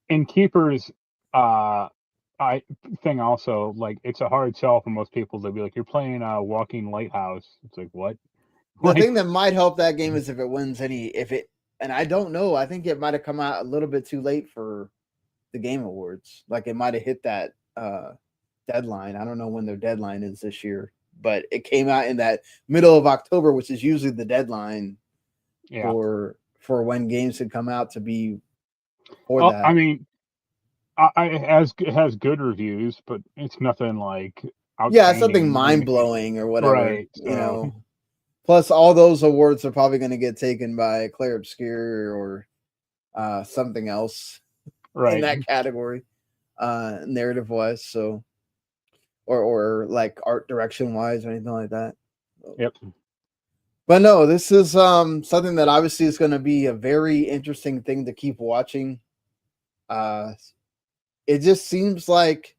in keepers, I thing also like it's a hard sell for most people to be like you're playing a walking lighthouse. It's like what? The Like thing that might help that game is if it wins and I don't know. I think it might have come out a little bit too late for the Game Awards. Like it might have hit that deadline. I don't know when their deadline is this year, but it came out in that middle of October, which is usually the deadline for when games had come out to be for that. I mean, it has good reviews, but it's nothing like yeah, it's something outstanding. mind blowing or whatever. Right. You know. Plus, all those awards are probably going to get taken by Claire Obscure or something else in that category, narrative wise. So, or like art direction wise or anything like that. Yep. But no, this is something that obviously is going to be a very interesting thing to keep watching. It just seems like,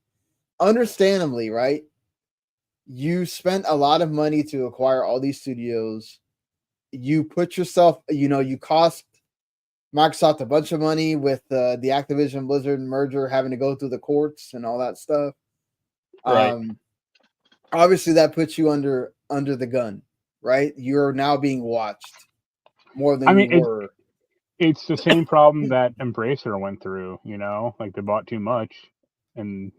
understandably, right? You spent a lot of money to acquire all these studios. You put yourself, you cost Microsoft a bunch of money with the Activision Blizzard merger having to go through the courts and all that stuff. Right. Obviously, that puts you under the gun, right? You're now being watched more than you were. It's the same problem that Embracer went through, like they bought too much and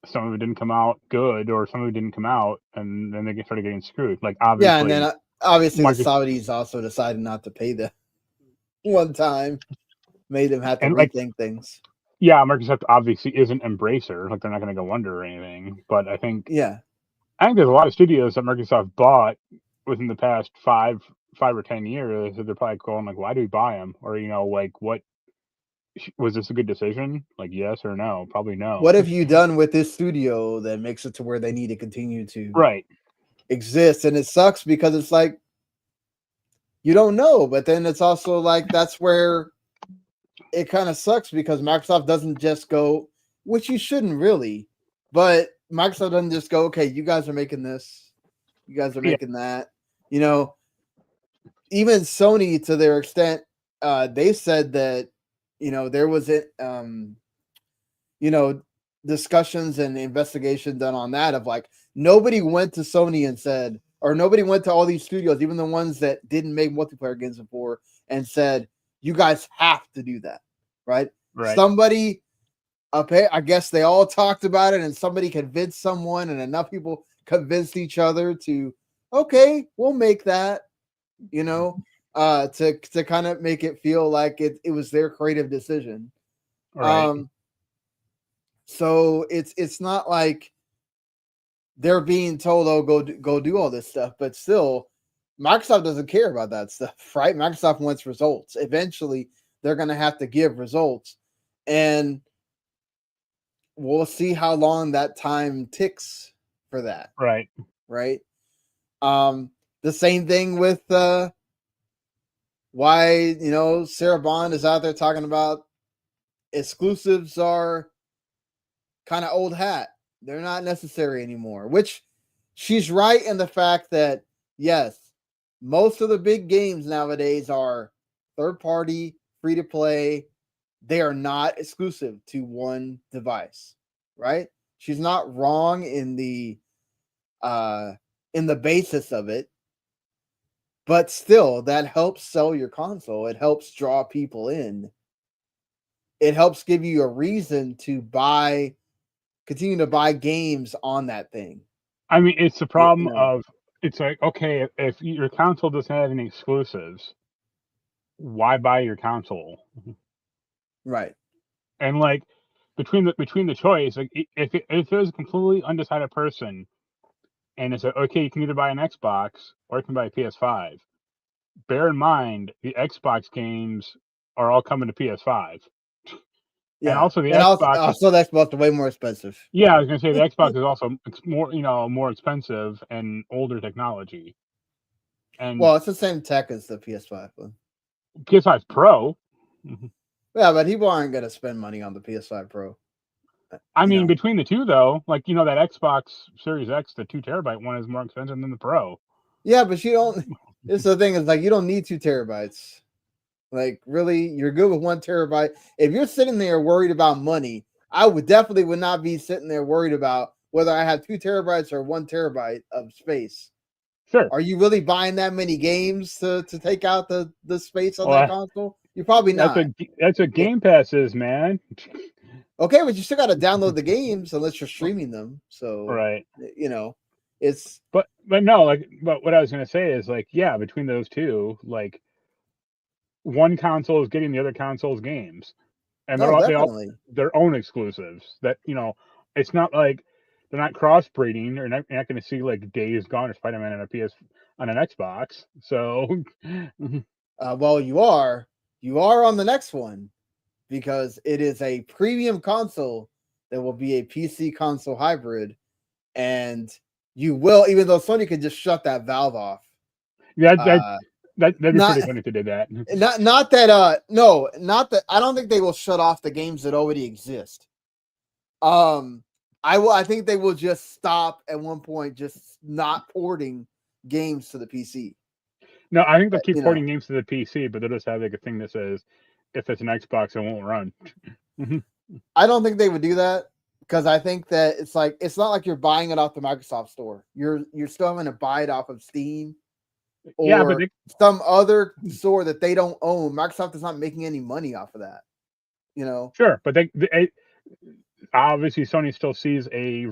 some of it didn't come out good or some of it didn't come out and then they started getting screwed. Like obviously. Yeah, and then obviously the Saudis also decided not to pay them one time, made them have to rethink things. Yeah, Microsoft obviously isn't Embracer, like they're not going to go under or anything, but I think there's a lot of studios that Microsoft bought within the past 5 or 10 years that they're probably going like, why do we buy them? Or like what was this a good decision? Like yes or no? Probably no. What have you done with this studio that makes it to where they need to continue to exist? And it sucks because it's like you don't know, but then it's also like that's where it kind of sucks because Microsoft doesn't just go, which you shouldn't really, but Microsoft doesn't just go, okay, you guys are making this, you guys are making that. Even Sony, to their extent, they said that there was discussions and investigation done on that of like nobody went to Sony and said, or nobody went to all these studios, even the ones that didn't make multiplayer games before, and said, you guys have to do that, right? Somebody, I guess they all talked about it and somebody convinced someone and enough people convinced each other to, okay, we'll make that, to kind of make it feel like it was their creative decision. So it's not like they're being told, oh, go do all this stuff, but still Microsoft doesn't care about that stuff, right? Microsoft wants results. Eventually they're going to have to give results, and we'll see how long that time ticks for that. Right. The same thing with why, Sarah Bond is out there talking about exclusives are kind of old hat. They're not necessary anymore, which she's right in the fact that, yes, most of the big games nowadays are third party, free to play. They are not exclusive to one device, right? She's not wrong in the basis of it, but still that helps sell your console. It helps draw people in. It helps give you a reason to continue to buy games on that thing. I mean, it's the problem of, it's like, okay, if your console doesn't have any exclusives, why buy your console? Right. And like between the choice, like if there's a completely undecided person and it's like, okay, you can either buy an Xbox or you can buy a PS5. Bear in mind the Xbox games are all coming to PS5. Yeah, and also the Xbox. The Xbox is way more expensive. Yeah, I was gonna say the Xbox is also more expensive and older technology. And well, it's the same tech as the PS5 one. PS5 Pro. Yeah, but people aren't gonna spend money on the PS5 Pro. I mean, between the two though, like that Xbox Series X, the 2 terabyte one is more expensive than the Pro. Yeah, but you don't. This the thing is like you don't need 2 terabytes. Like really, you're good with 1 terabyte. If you're sitting there worried about money, I would not be sitting there worried about whether I have 2 terabytes or 1 terabyte of space. Sure. Are you really buying that many games to take out the space on Well, that console? You're probably not. That's what Game Pass is, man. Okay, but you still got to download the games unless you're streaming them. So Right. It's but no, like, but what I was gonna say is like, yeah, between those two, like, one console is getting the other console's games, and they all definitely. their own exclusives. That it's not like they're not crossbreeding. You're not going to see like Days Gone or Spider-Man on an Xbox. So, well, you are on the next one because it is a premium console that will be a PC console hybrid, and you will, even though Sony could just shut that valve off. Yeah, that'd be pretty funny if they did that. Not that I don't think they will shut off the games that already exist. I think they will just stop at one point, just not porting games to the PC. No, I think they'll keep porting games to the PC, but they'll just have like a thing that says if it's an Xbox, it won't run. I don't think they would do that because I think that it's not like you're buying it off the Microsoft store. You're still having to buy it off of Steam or some other store that they don't own. Microsoft is not making any money off of that. Sure, but they obviously Sony still sees a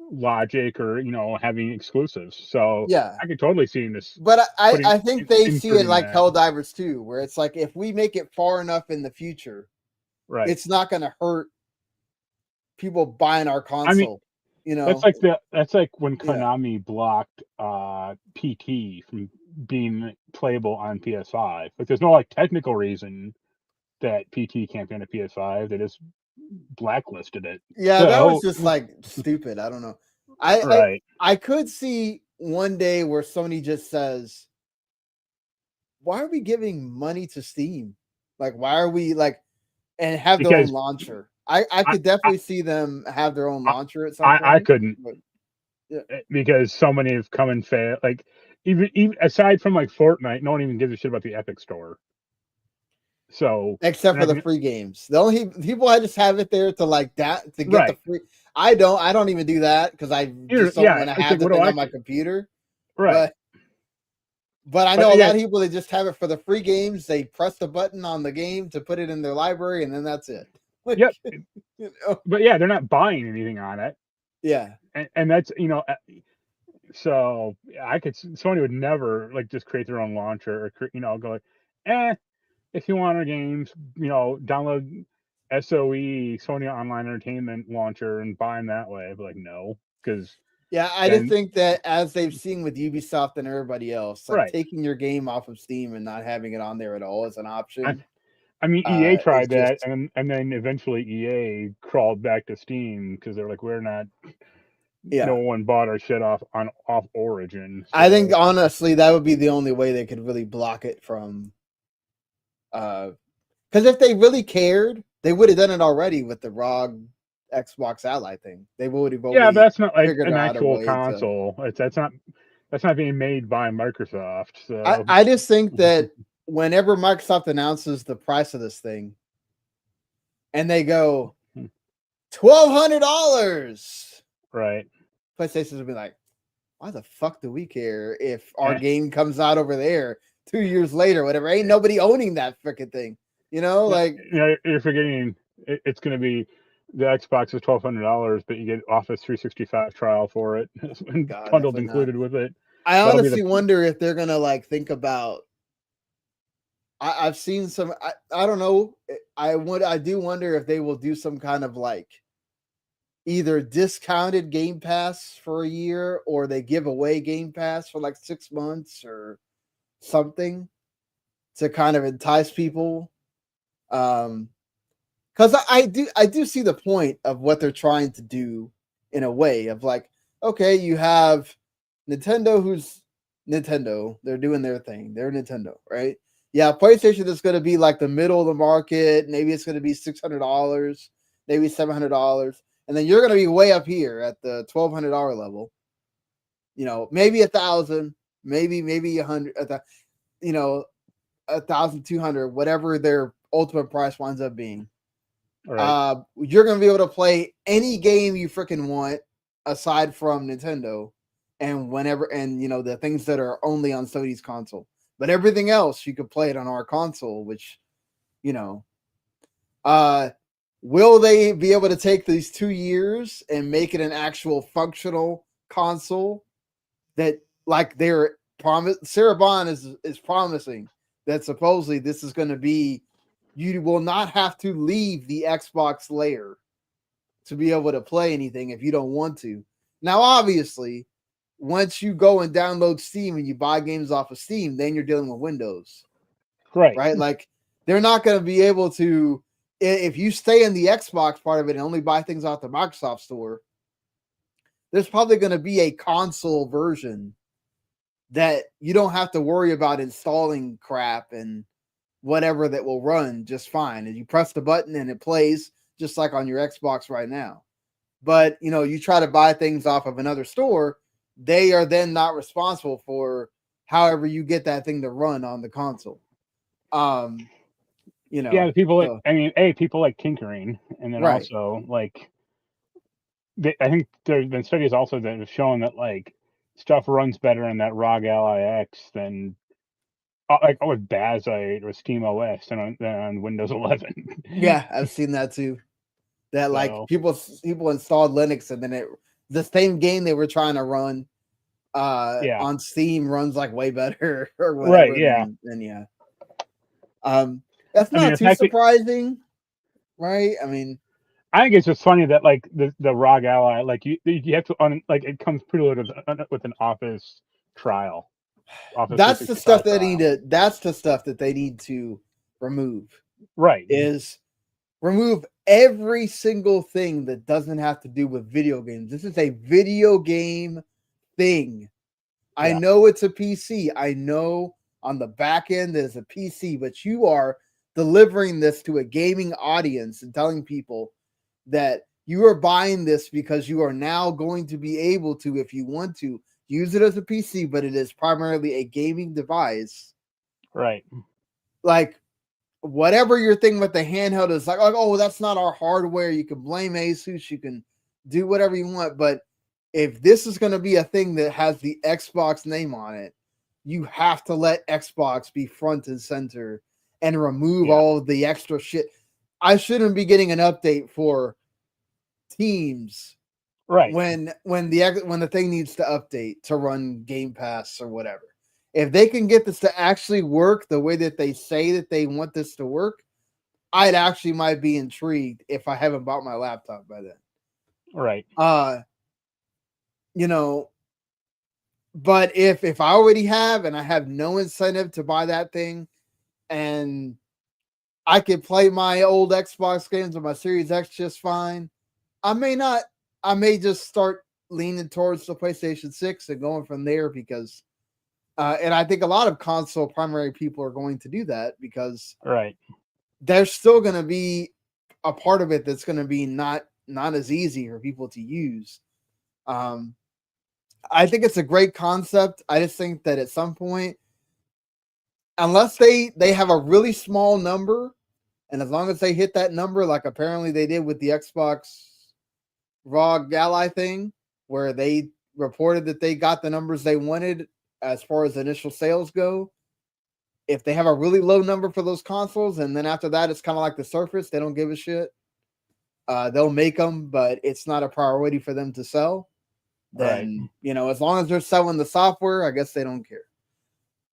logic or having exclusives. So yeah, I could totally see this. But I think they see it like Helldivers too, where it's like if we make it far enough in the future, right, it's not going to hurt people buying our console. I mean, that's like when Konami blocked PT from being playable on PS5. Like there's no like technical reason that PT can't be on a PS5. They just blacklisted it. Yeah, that was just like stupid. I don't know. I could see one day where Sony just says, why are we giving money to Steam? Like, why are we like, and have their own launcher? I could definitely see them have their own launcher at some point. I couldn't, because so many have come and failed. Like even aside from like Fortnite, no one even gives a shit about the Epic Store. So except for the free games, the only people I just have it there to like that to get the free. I don't even do that because I just don't want to have the thing on my computer. Right. But I know a lot of people, they just have it for the free games. They press the button on the game to put it in their library, and then that's it. Yep. But yeah, they're not buying anything on it. Yeah. And that's so Sony would never like just create their own launcher or go like, if you want our games, download SOE, Sony Online Entertainment launcher, and buy them that way. But like, no, because I just think that as they've seen with Ubisoft and everybody else, like taking your game off of Steam and not having it on there at all is an option. I mean, EA tried that, and then eventually EA crawled back to Steam because they're like, we're not. Yeah. No one bought our shit off Origin. So. I think honestly that would be the only way they could really block it from. Because if they really cared, they would have done it already with the ROG Xbox Ally thing. They would have. Yeah, but that's not like an actual console. That's not being made by Microsoft. So I just think that whenever Microsoft announces the price of this thing, and they go $1,200, right? PlayStation will be like, "Why the fuck do we care if our game comes out over there 2 years later, whatever? Ain't nobody owning that freaking thing." Like you're forgetting it's going to be the Xbox is $1,200, but you get Office 365 trial for it, bundled included with it. I honestly wonder if they're going to like think about. I've seen some. I don't know. I do wonder if they will do some kind of like either discounted Game Pass for a year, or they give away Game Pass for like 6 months or something to kind of entice people. Because I do see the point of what they're trying to do in a way of like, okay, you have Nintendo, who's Nintendo, they're doing their thing, they're Nintendo, right? Yeah, PlayStation is going to be like the middle of the market. Maybe it's going to be $600, maybe $700, and then you're going to be way up here at the $1,200 level. Maybe $1,000, maybe 100, you know, 1,200, whatever their ultimate price winds up being. Right. You're gonna be able to play any game you freaking want aside from Nintendo, and whenever, and you know, the things that are only on Sony's console. But everything else you could play it on our console, which, you know, will they be able to take these 2 years and make it an actual functional console that, like, they're Sarah Bond is promising that supposedly this is going to be, you will not have to leave the Xbox layer to be able to play anything if you don't want to. Now, obviously, once you go and download Steam and you buy games off of Steam, then you're dealing with Windows, right? Like, they're not going to be able to, if you stay in the Xbox part of it and only buy things off the Microsoft store, there's probably going to be a console version that you don't have to worry about installing crap and whatever, that will run just fine. And you press the button and it plays just like on your Xbox right now. But, you know, you try to buy things off of another store, they are then not responsible for however you get that thing to run on the console. You know, Yeah, people so, people like tinkering, and then right. also like I think there's been studies also that have shown that like stuff runs better in that ROG Ally X than like with Bazite or Steam OS than on Windows 11. Yeah, I've seen that too. That like So, people installed Linux and then the same game they were trying to run yeah, on Steam runs like way better or right, whatever. yeah. Than yeah. That's I mean, not the too fact that surprising, right? I mean, I think it's just funny that like the ROG Ally, like you have to like it comes preloaded with an Office trial, Office that's the stuff 365 that trial. that's the stuff that they need to remove. Right. Is remove every single thing that doesn't have to do with video games. This is a video game thing. I Yeah. know it's a PC. I know on the back end there's a PC, but you are delivering this to a gaming audience and telling people that you are buying this because you are now going to be able to, if you want to, use it as a PC, but it is primarily a gaming device. Right. Like, whatever your thing with the handheld is, like, oh, that's not our hardware. You can blame Asus. You can do whatever you want. But if this is going to be a thing that has the Xbox name on it, you have to let Xbox be front and center and remove all of the extra shit. I shouldn't be getting an update for Teams, right, when the thing needs to update to run Game Pass or whatever. If they can get this to actually work the way that they say that they want this to work, I'd actually might be intrigued if I haven't bought my laptop by then. right. You know, but if I already have and I have no incentive to buy that thing, and I could play my old Xbox games or my Series X just fine, I may just start leaning towards the PlayStation 6 and going from there, because and I think a lot of console primary people are going to do that, because Right. there's still going to be a part of it that's going to be not as easy for people to use. I think it's a great concept. I just think that at some point, unless they have a really small number, and as long as they hit that number, like apparently they did with the Xbox ROG Ally thing, where they reported that they got the numbers they wanted as far as initial sales go. If they have a really low number for those consoles, and then after that, it's kind of like the Surface, they don't give a shit. They'll make them, but it's not a priority for them to sell. Then, Right. you know, as long as they're selling the software, I guess they don't care.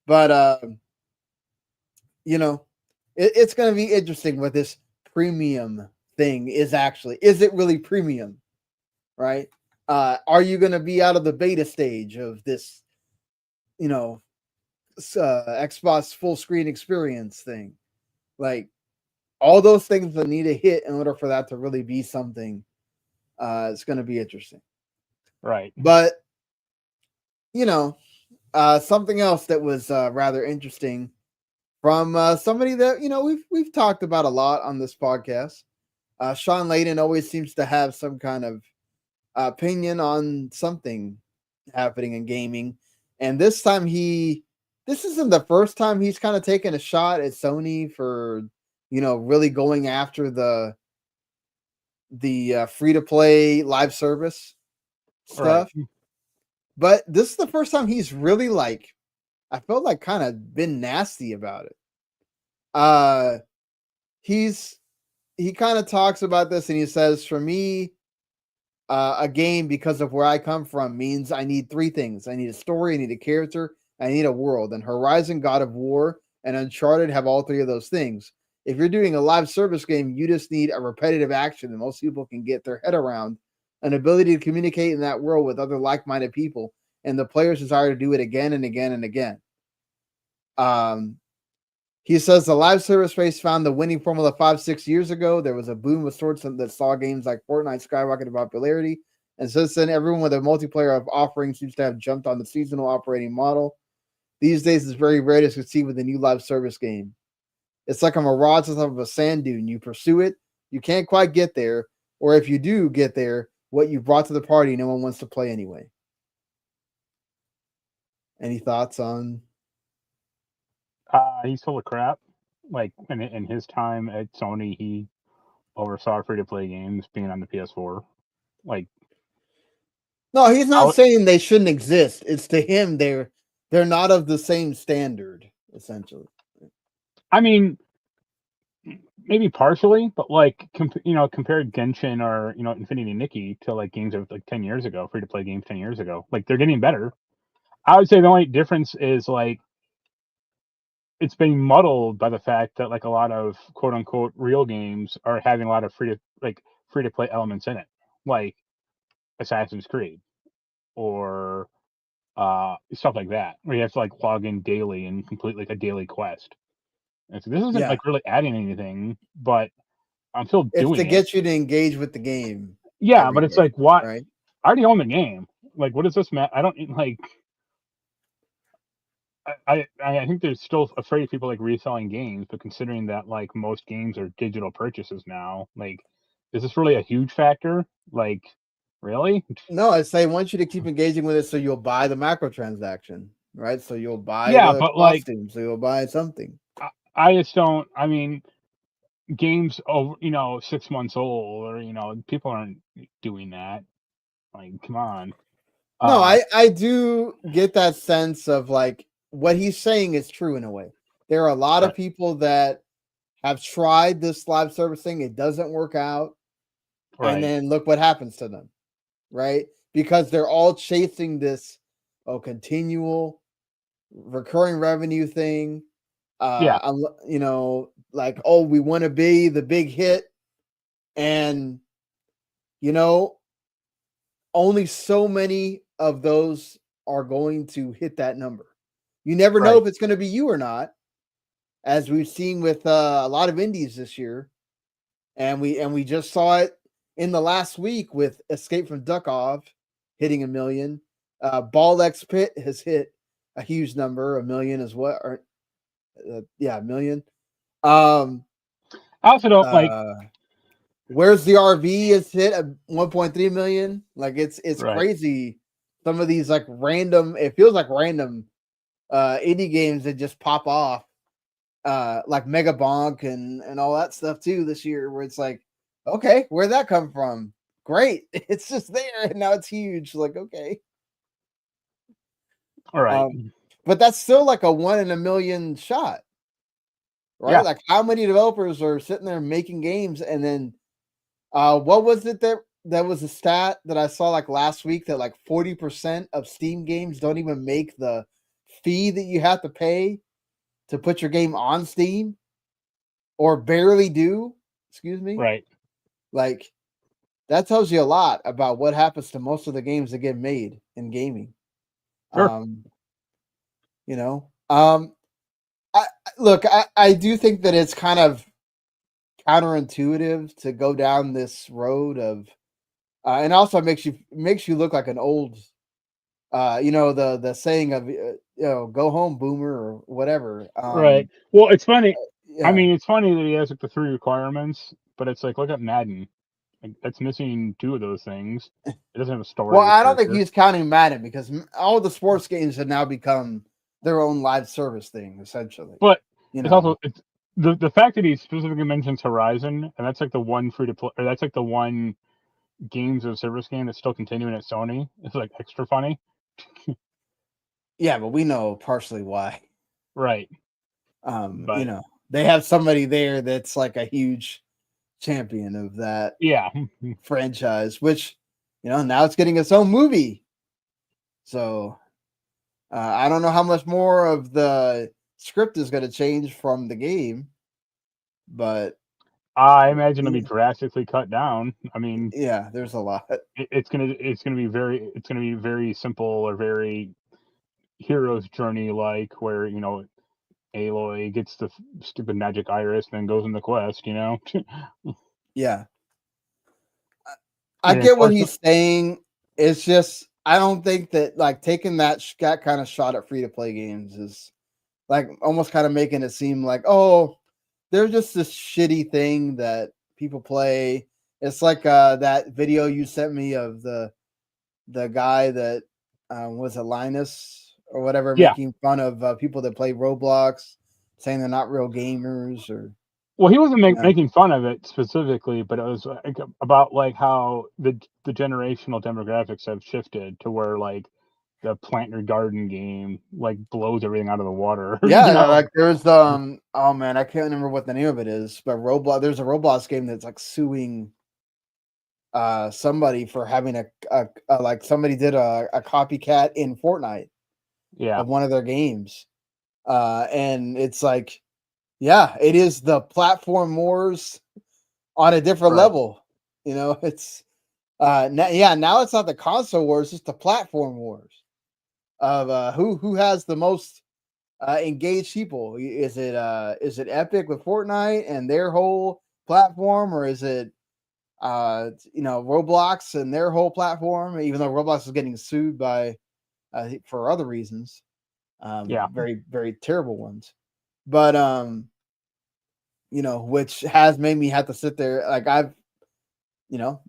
But, you know, it's going to be interesting what this premium thing is actually. Is it really premium? Right? Are you going to be out of the beta stage of this, you know, Xbox full screen experience thing? Like, all those things that need to hit in order for that to really be something. It's going to be interesting. Right. But, you know, something else that was rather interesting from somebody that, you know, we've talked about a lot on this podcast. Shawn Layden always seems to have some kind of opinion on something happening in gaming, And this time this isn't the first time he's kind of taken a shot at Sony for, really going after the free to play live service stuff. Right. But this is the first time he's really I felt like kind of been nasty about it. He kind of talks about this and he says, for me, a game, because of where I come from, means I need three things. I need a story, I need a character, I need a world. And Horizon, God of War, and Uncharted have all three of those things. If you're doing a live service game, you just need a repetitive action that most people can get their head around, an ability to communicate in that world with other like-minded people, and the player's desire to do it again and again and again. He says the live service space found the winning formula 5-6 years ago. There was a boom of sorts that saw games like Fortnite skyrocket in popularity. And since then, everyone with a multiplayer of offerings seems to have jumped on the seasonal operating model. These days, it's very rare to succeed with a new live service game. It's like a mirage on top of a sand dune. You pursue it, you can't quite get there. Or if you do get there, what you brought to the party, no one wants to play anyway. Any thoughts on... He's full of crap. Like in his time at Sony, he oversaw free-to-play games being on the PS4. Like, no, he's not saying they shouldn't exist. It's to him they're not of the same standard, essentially. I mean, maybe partially, but compared Genshin or Infinity Nikki to like games of like 10 years ago, free-to-play games 10 years ago, like they're getting better. I would say the only difference is like it's being muddled by the fact that like a lot of quote unquote real games are having a lot of free to play elements in it, like Assassin's Creed or stuff like that, where you have to like log in daily and complete like a daily quest. And so this isn't like really adding anything, but I'm still doing it. It's to get you to engage with the game. Yeah, but it's like, what? Right? I already own the game. Like, what does this matter? I don't like. I think there's still afraid of people like reselling games, but considering that like most games are digital purchases now, like, is this really a huge factor? Like, really? No, I say I want you to keep engaging with it, so you'll buy the macrotransaction, right? So you'll buy the costume, so you'll buy something. I just don't. I mean, games over 6 months old, or people aren't doing that. Like, come on. No, I do get that sense of like what he's saying is true in a way. There are a lot of people that have tried this live service thing, it doesn't work out, and then look what happens to them, right? Because they're all chasing this continual recurring revenue thing. Like, we want to be the big hit, and only so many of those are going to hit that number. You never know if it's going to be you or not, as we've seen with a lot of indies this year, and we just saw it in the last week with Escape from Duckov hitting 1 million. Ball X Pit has hit a huge number, 1 million as well. 1 million. I also don't like. Where's the RV has hit 1.3 million. Like it's crazy. Some of these like random, it feels like random indie games that just pop off, like Mega Bonk and all that stuff too this year, where it's like, okay, where'd that come from? Great, it's just there and now it's huge. Like, okay, all right, but that's still like a 1 in a million shot, right? Yeah. Like, how many developers are sitting there making games, and then what was it that was a stat that I saw like last week that like 40% of Steam games don't even make the fee that you have to pay to put your game on Steam, or barely do. Excuse me. Right. Like, that tells you a lot about what happens to most of the games that get made in gaming. Sure. I do think that it's kind of counterintuitive to go down this road of and also makes you look like an old the saying of go home boomer or whatever. Right. Well, it's funny. I mean, it's funny that he has like the 3 requirements, but it's like, look at Madden. Like, that's missing 2 of those things. It doesn't have a story. Well, Or I don't think character. he's counting Madden because all the sports games have now become their own live service thing, essentially. But You it's know, also it's the fact that he specifically mentions Horizon, and that's like the one free to play, or that's like the one games of service game that's still continuing at Sony. It's like extra funny, yeah, but we know partially why. right? You But know, they have somebody there that's like a huge champion of that yeah, franchise, which, you know, now it's getting its own movie. So I don't know how much more of the script is going to change from the game, but I imagine it'll be drastically cut down. I mean, yeah, there's a lot. it's gonna be very simple or very hero's journey like, where Aloy gets the stupid magic iris, then goes on the quest. Yeah, I And get what unfortunately, he's saying. It's just I don't think that like taking that kind of shot at free to play games is like almost kind of making it seem like, oh, they're just this shitty thing that people play. It's like that video you sent me of the guy that was it Linus or whatever, yeah. making fun of people that play Roblox, saying they're not real gamers or Well, he wasn't you know. making fun of it specifically, but it was like about like how the generational demographics have shifted to where like the plant your garden game like blows everything out of the water. Yeah, like there's oh man, I can't remember what the name of it is, but Roblox. There's a Roblox game that's like suing somebody for having a like somebody did a copycat in Fortnite Yeah, of one of their games. And it's like, yeah, it is the platform wars on a different right, level. You know, it's now it's not the console wars, it's the platform wars of who has the most engaged people. Is it Epic with Fortnite and their whole platform, or is it Roblox and their whole platform? Even though Roblox is getting sued by for other reasons, yeah, very very terrible ones, but which has made me have to sit there. Like you know,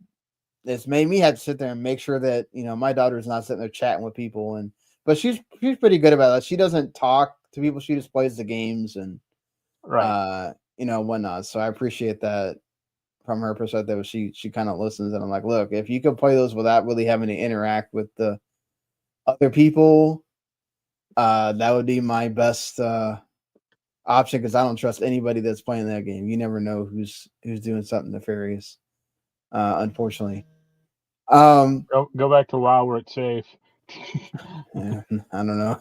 it's made me have to sit there and make sure that my daughter's not sitting there chatting with people, but she's pretty good about that. She doesn't talk to people. She just plays the games and right, whatnot. So I appreciate that from her perspective. She kind of listens, and I'm like, look, if you can play those without really having to interact with the other people, that would be my best option, because I don't trust anybody that's playing that game. You never know who's doing something nefarious. Unfortunately. go back to WoW where it's safe. Yeah, I don't know.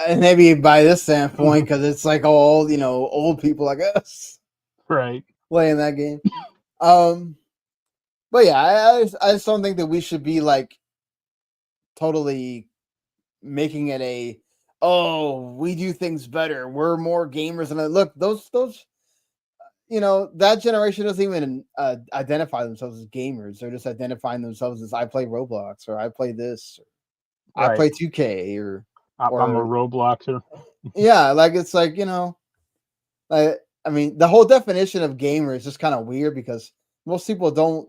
And maybe by this standpoint, because it's like all old people like us Right, playing that game. But yeah, I just don't think that we should be like totally making it we do things better. We're more gamers, and look, those that generation doesn't even identify themselves as gamers. They're just identifying themselves as I play Roblox, or I play this, or I right. play 2K, or I'm a Robloxer. yeah, like it's like like, I mean, the whole definition of gamer is just kind of weird, because most people don't.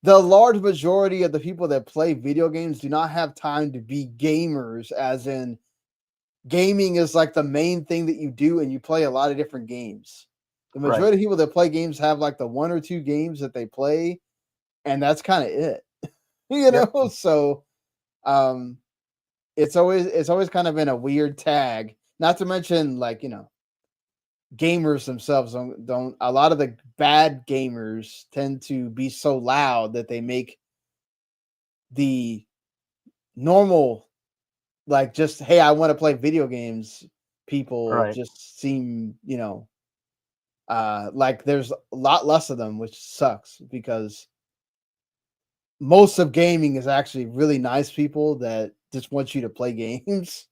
The large majority of the people that play video games do not have time to be gamers, as in gaming is like the main thing that you do, and you play a lot of different games. The Right, majority of people that play games have like the one or two games that they play, and that's kind of it. yep, So um it's always kind of been a weird tag. Not to mention, like, gamers themselves don't a lot of the bad gamers tend to be so loud that they make the normal, like, just, hey, I want to play video games, people right, just seem, like there's a lot less of them, which sucks, because most of gaming is actually really nice people that just want you to play games.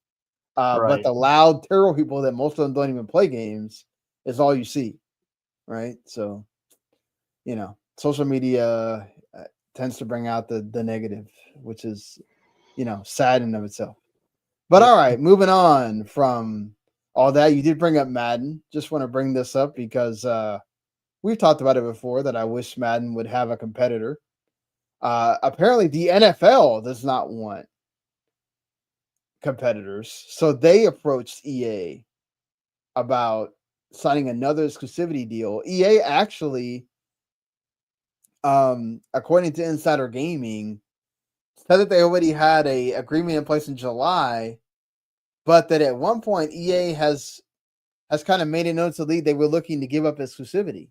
But right. the loud, terrible people that most of them don't even play games is all you see, right? So, social media tends to bring out the negative, which is, sad in of itself. But Yep. all right, moving on from all that, you did bring up Madden. Just want to bring this up because we've talked about it before that I wish Madden would have a competitor. Apparently, the NFL does not want competitors, so they approached EA about signing another exclusivity deal. EA actually, according to Insider Gaming, said that they already had a agreement in place in July, but that at one point EA has kind of made it known to the league they were looking to give up exclusivity.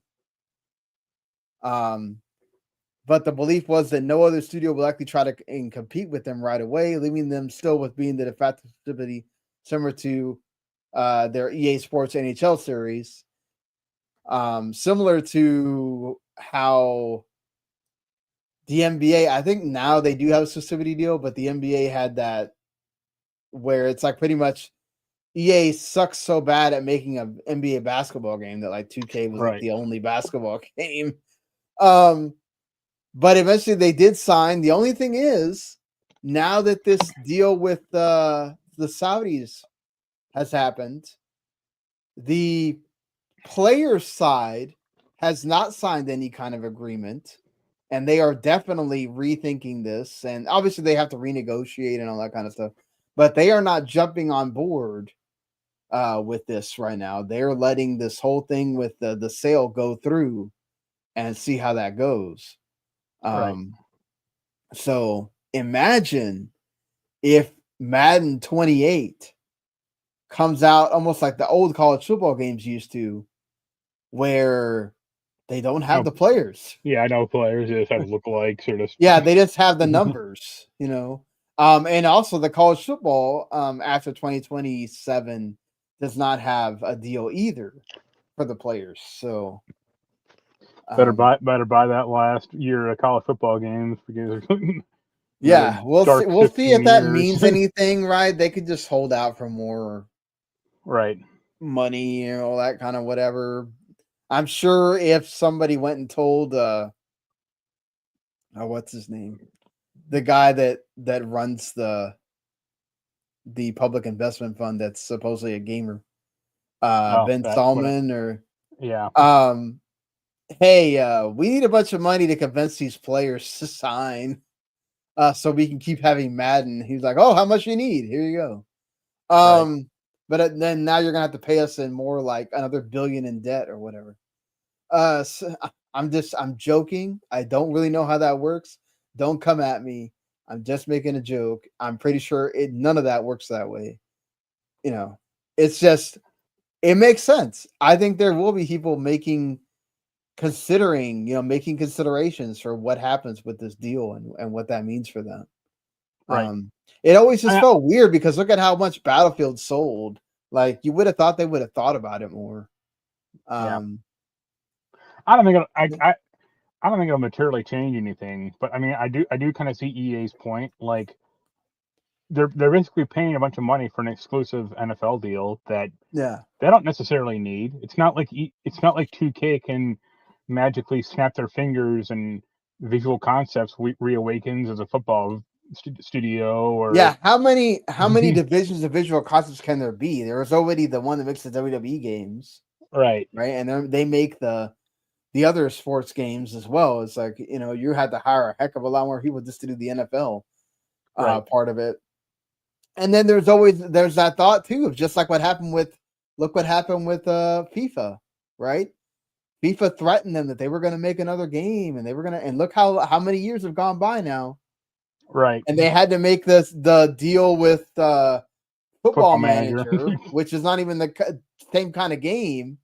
But the belief was that no other studio would likely try to compete with them right away, leaving them still with being the de facto exclusivity similar to their EA Sports NHL series. Similar to how the NBA, I think now they do have a exclusivity deal, but the NBA had that where it's like pretty much EA sucks so bad at making an NBA basketball game that like 2K was like the only basketball game. But eventually they did sign. The only thing is, now that this deal with the Saudis has happened, the player side has not signed any kind of agreement, and they are definitely rethinking this. And obviously they have to renegotiate and all that kind of stuff, but they are not jumping on board with this right now. They're letting this whole thing with the sale go through and see how that goes. So imagine if Madden 28 comes out almost like the old college football games used to, where they don't have the players. Yeah, I know players. They just have lookalikes or just. Yeah, they just have the numbers, and also the college football after 2027 does not have a deal either for the players. So better buy that last year of college football games because yeah, we'll see if that means years. anything, right? They could just hold out for more money, all that kind of whatever. I'm sure if somebody went and told what's his name? The guy that runs the public investment fund that's supposedly a gamer. Ben Stallman or hey, we need a bunch of money to convince these players to sign so we can keep having Madden. He's like, oh, how much you need? Here you go. But then now you're gonna have to pay us in more, like another $1 billion in debt or whatever. So I'm joking. I don't really know how that works. Don't come at me. I'm just making a joke. I'm pretty sure none of that works that way. It's just, it makes sense. I think there will be people making considerations for what happens with this deal and what that means for them. It always just felt weird because look at how much Battlefield sold. Like, you would have thought they would have thought about it more. I don't think I don't think it'll materially change anything, but I mean, I do kind of see EA's point. Like, they're basically paying a bunch of money for an exclusive NFL deal that they don't necessarily need. It's not like 2K can magically snap their fingers and Visual Concepts reawakens as a football studio. Or how many divisions of Visual Concepts can there be? There was already the one that makes the WWE games, right, and they make the other sports games as well. It's like, you had to hire a heck of a lot more people just to do the NFL part of it. And then there's that thought too of just like what happened with FIFA, right? FIFA threatened them that they were going to make another game and and look how many years have gone by now. Right. And they had to make the deal with Football Manager, which is not even the same kind of game,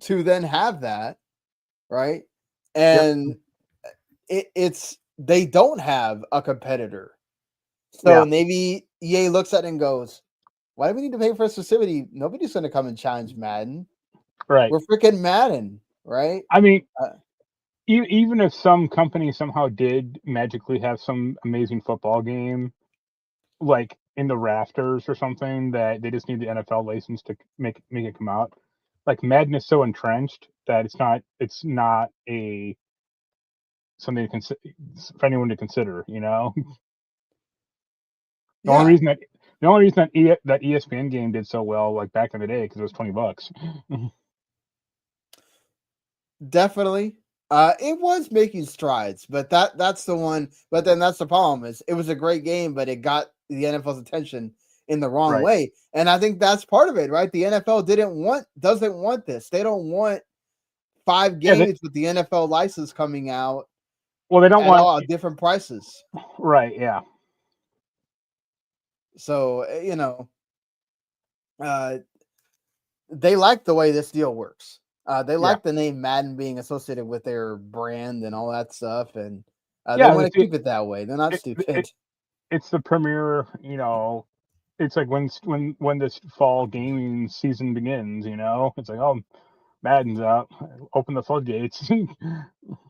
to then have that, right? And it's they don't have a competitor. So maybe EA looks at it and goes, why do we need to pay for exclusivity? Nobody's going to come and challenge Madden. Right. We're freaking Madden, right? I mean, even if some company somehow did magically have some amazing football game, like in the rafters or something, that they just need the NFL license to make it come out. Like, Madden is so entrenched that it's not something for anyone to consider. The only reason that ESPN game did so well, like back in the day, because it was $20. Definitely. It was making strides, but that's the one. But then that's the problem is it was a great game, but it got the NFL's attention in the wrong Right. way, and I think that's part of it, right? The NFL doesn't want this. They don't want 5 Yeah. games with the NFL license coming out Well, they don't at want. all different prices. Right. Yeah. So uh, they like the way this deal works. They like the name Madden being associated with their brand and all that stuff, and they Yeah. want to keep it that way. They're not stupid. It's the premier. It's like when this fall gaming season begins. It's like, oh, Madden's out. Open the floodgates.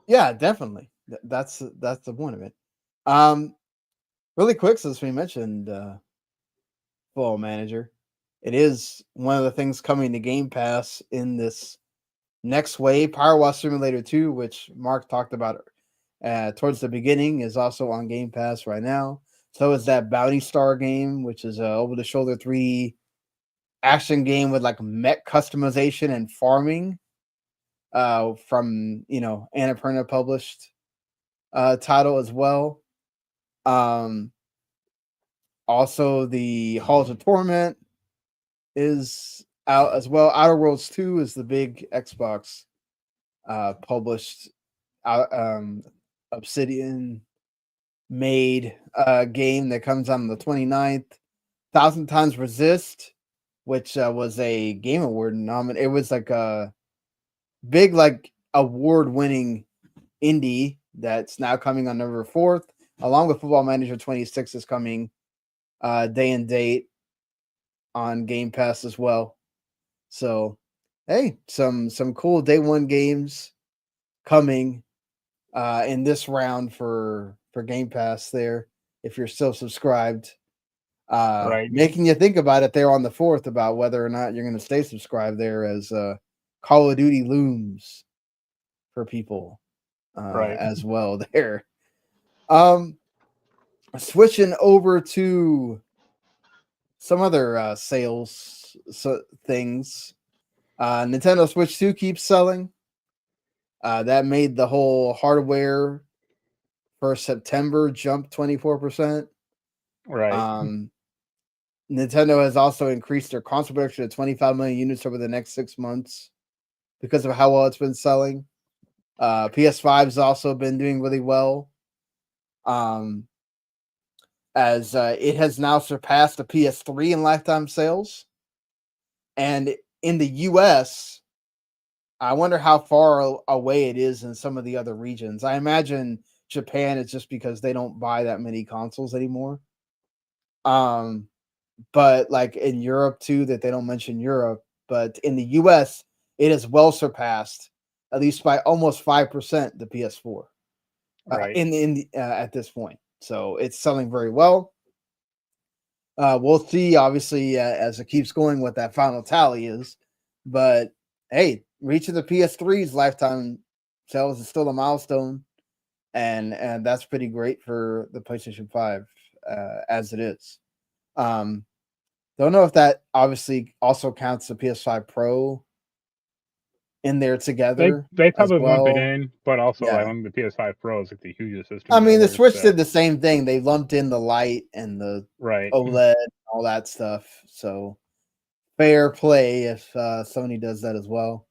Yeah, definitely. That's the point of it. Really quick, since we mentioned Football Manager, it is one of the things coming to Game Pass in this next wave. PowerWash Simulator 2, which Mark talked about towards the beginning, is also on Game Pass right now. So is that Bounty Star game, which is a over-the-shoulder 3D action game with like mech customization and farming from Annapurna published title as well. Also the Halls of Torment is out as well. Outer Worlds 2 is the big Xbox published Obsidian made game that comes on the 29th. 1,000 Times Resist, which was a Game Award nominee. It was like a big award-winning indie that's now coming on November 4th, along with Football Manager 26 is coming day and date on Game Pass as well. So, hey, some cool day one games coming in this round for Game Pass there if you're still subscribed. Right. Making you think about it there on the 4th about whether or not you're going to stay subscribed there as Call of Duty looms for people Right. as well there. Switching over to some other sales things. Nintendo Switch 2 keeps selling. That made the whole hardware for September jump 24%. Right. Nintendo has also increased their console production to 25 million units over the next 6 months because of how well it's been selling. PS5 has also been doing really well. As it has now surpassed the PS3 in lifetime sales. And in the US, I wonder how far away it is in some of the other regions. I imagine Japan is just because they don't buy that many consoles anymore. But like in Europe too, that they don't mention Europe, but in the US, it has well surpassed, at least by almost 5%, the PS4 Right. at this point. So it's selling very well. We'll see, obviously, as it keeps going, what that final tally is. But hey, reaching the PS3's lifetime sales is still a milestone, and that's pretty great for the PlayStation 5 as it is. Don't know if that obviously also counts the PS5 Pro in there together They as probably lump it well. in, but also Yeah. I think the PS5 Pro is like the hugest system. I mean, the ever, Switch so. did the same thing. They lumped in the Lite and the Right. OLED, and all that stuff. So fair play if Sony does that as well.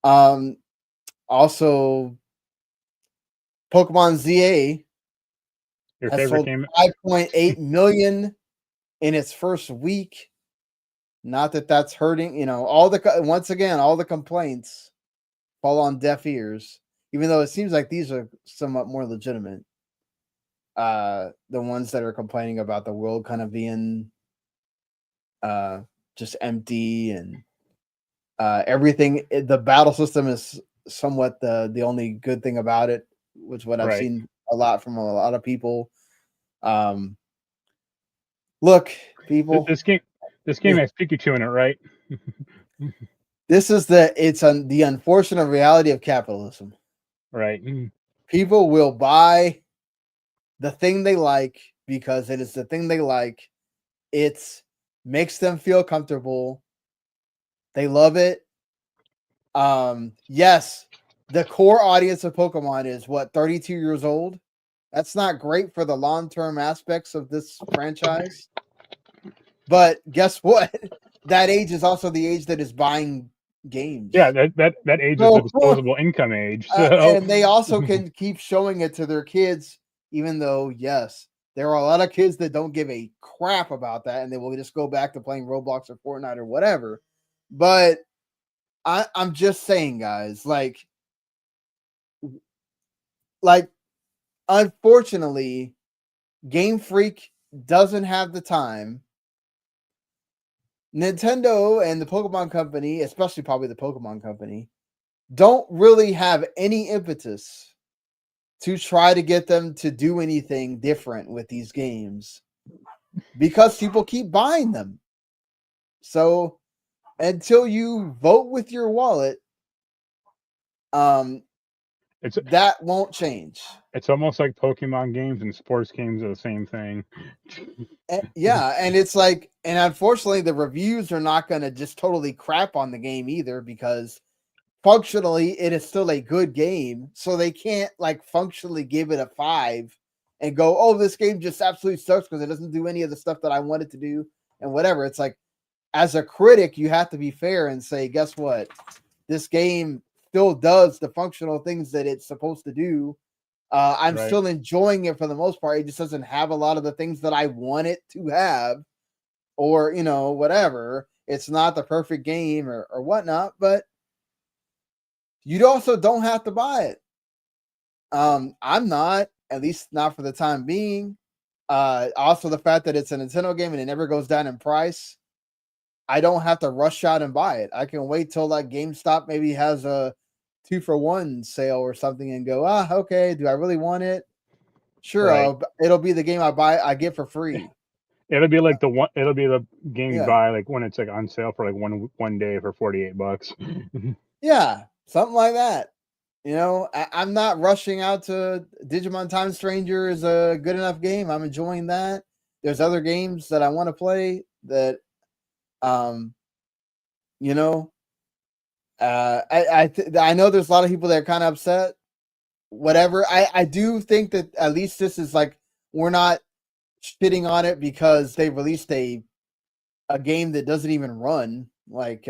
Also, Pokemon ZA Your has favorite sold game? 5.8 million in its first week. Not that that's hurting, once again, all the complaints fall on deaf ears, even though it seems like these are somewhat more legitimate. The ones that are complaining about the world kind of being just empty and everything. The battle system is somewhat the only good thing about it, which what I've Right. seen a lot from a lot of people. Look, people, This game has Pikachu in it, right? this is the unfortunate reality of capitalism. Right. People will buy the thing they like because it is the thing they like. It makes them feel comfortable. They love it. Yes, the core audience of Pokemon is what, 32 years old? That's not great for the long-term aspects of this franchise. But guess what? That age is also the age that is buying games. Yeah, that age is the disposable income age. So and they also can keep showing it to their kids, even though, yes, there are a lot of kids that don't give a crap about that, and they will just go back to playing Roblox or Fortnite or whatever. But I'm just saying, guys, like unfortunately, Game Freak doesn't have the time. Nintendo and the Pokemon Company, especially probably the Pokemon Company, don't really have any impetus to try to get them to do anything different with these games because people keep buying them. So until you vote with your wallet, that won't change. It's almost like Pokemon games and sports games are the same thing. Yeah, and it's like, and unfortunately, the reviews are not going to just totally crap on the game either, because functionally it is still a good game. So they can't like functionally give it a 5 and go, oh, this game just absolutely sucks because it doesn't do any of the stuff that I want it to do and whatever. It's like, as a critic, you have to be fair and say, guess what? This game still does the functional things that it's supposed to do. I'm still enjoying it for the most part. It just doesn't have a lot of the things that I want it to have, or, you know, whatever. It's not the perfect game or whatnot, but you also don't have to buy it. I'm not, at least not for the time being. Also, the fact that it's a Nintendo game and it never goes down in price, I don't have to rush out and buy it. I can wait till like GameStop maybe has a 2-for-1 sale or something and go, okay, do I really want it? Sure, it'll be the game I get for free. It'll be like it'll be the game you buy like when it's like on sale for like one day for $48. Yeah, something like that. You know, I'm not rushing out to Digimon Time Stranger is a good enough game. I'm enjoying that. There's other games that I want to play that, you know, I know there's a lot of people that are kind of upset. Whatever. I do think that at least this is like, we're not shitting on it because they released a game that doesn't even run, like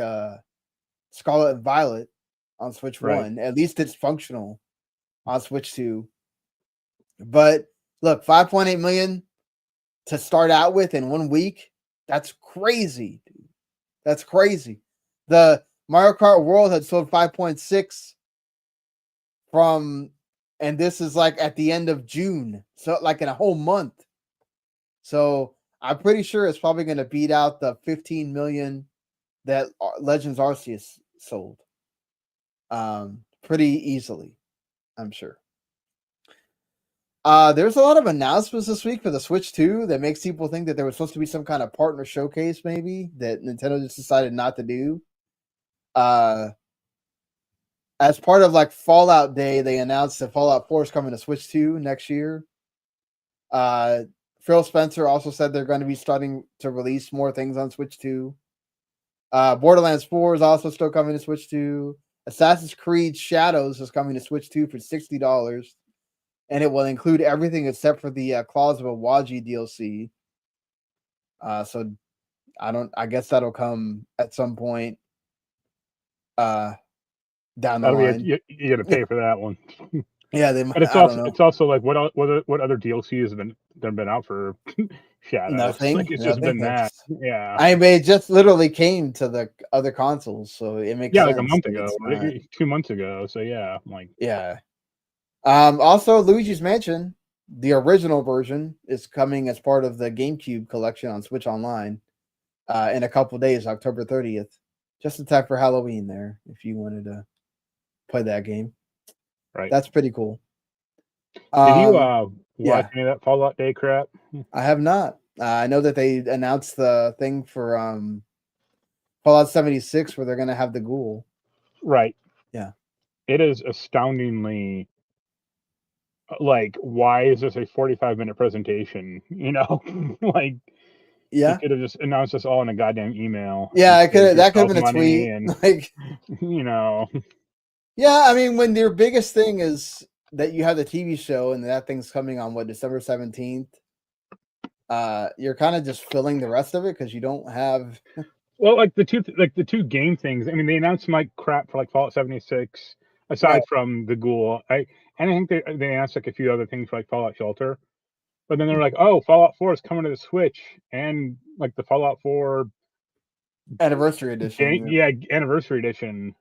Scarlet and Violet on Switch 1. At least it's functional on Switch 2. But look, 5.8 million to start out with in 1 week, that's crazy, dude. That's crazy. The Mario Kart World had sold 5.6 and this is like at the end of June, so like in a whole month. So I'm pretty sure it's probably going to beat out the 15 million that Legends Arceus sold. Pretty easily, I'm sure. There's a lot of announcements this week for the Switch 2 that makes people think that there was supposed to be some kind of partner showcase, maybe, that Nintendo just decided not to do. As part of like Fallout Day, they announced that Fallout 4 is coming to Switch 2 next year. Phil Spencer also said they're going to be starting to release more things on Switch 2. Borderlands 4 is also still coming to Switch 2. Assassin's Creed Shadows is coming to Switch 2 for $60. And it will include everything except for the Claws of Awaji DLC. So I guess that'll come at some point down the line. You got to pay for that one. Yeah, but it's also like what other DLCs have been out for Shadows? Nothing. Like it's just been that. Yeah. I mean, it just literally came to the other consoles, so it makes sense. Like a month ago, 2 months ago. So yeah, like yeah. Also, Luigi's Mansion, the original version, is coming as part of the GameCube collection on Switch Online in a couple days, October 30th. Just in time for Halloween there, if you wanted to play that game. Right. That's pretty cool. Did you watch any of that Fallout Day crap? I have not. I know that they announced the thing for Fallout 76 where they're going to have the ghoul. Right. Yeah. It is astoundingly like, why is this a 45-minute presentation? You know, like, you could have just announced this all in a goddamn email. Yeah, that could have been a tweet. And, like, you know, Yeah, I mean, when your biggest thing is that you have the TV show and that thing's coming on December 17th, you're kind of just filling the rest of it because you don't have. Well, like the two game things. I mean, they announced some like crap for like Fallout 76. Right. Aside from the Ghoul, I think they announced like a few other things for like Fallout Shelter. But then they're like, oh, Fallout 4 is coming to the Switch, and like the Fallout 4 Anniversary edition. anniversary edition,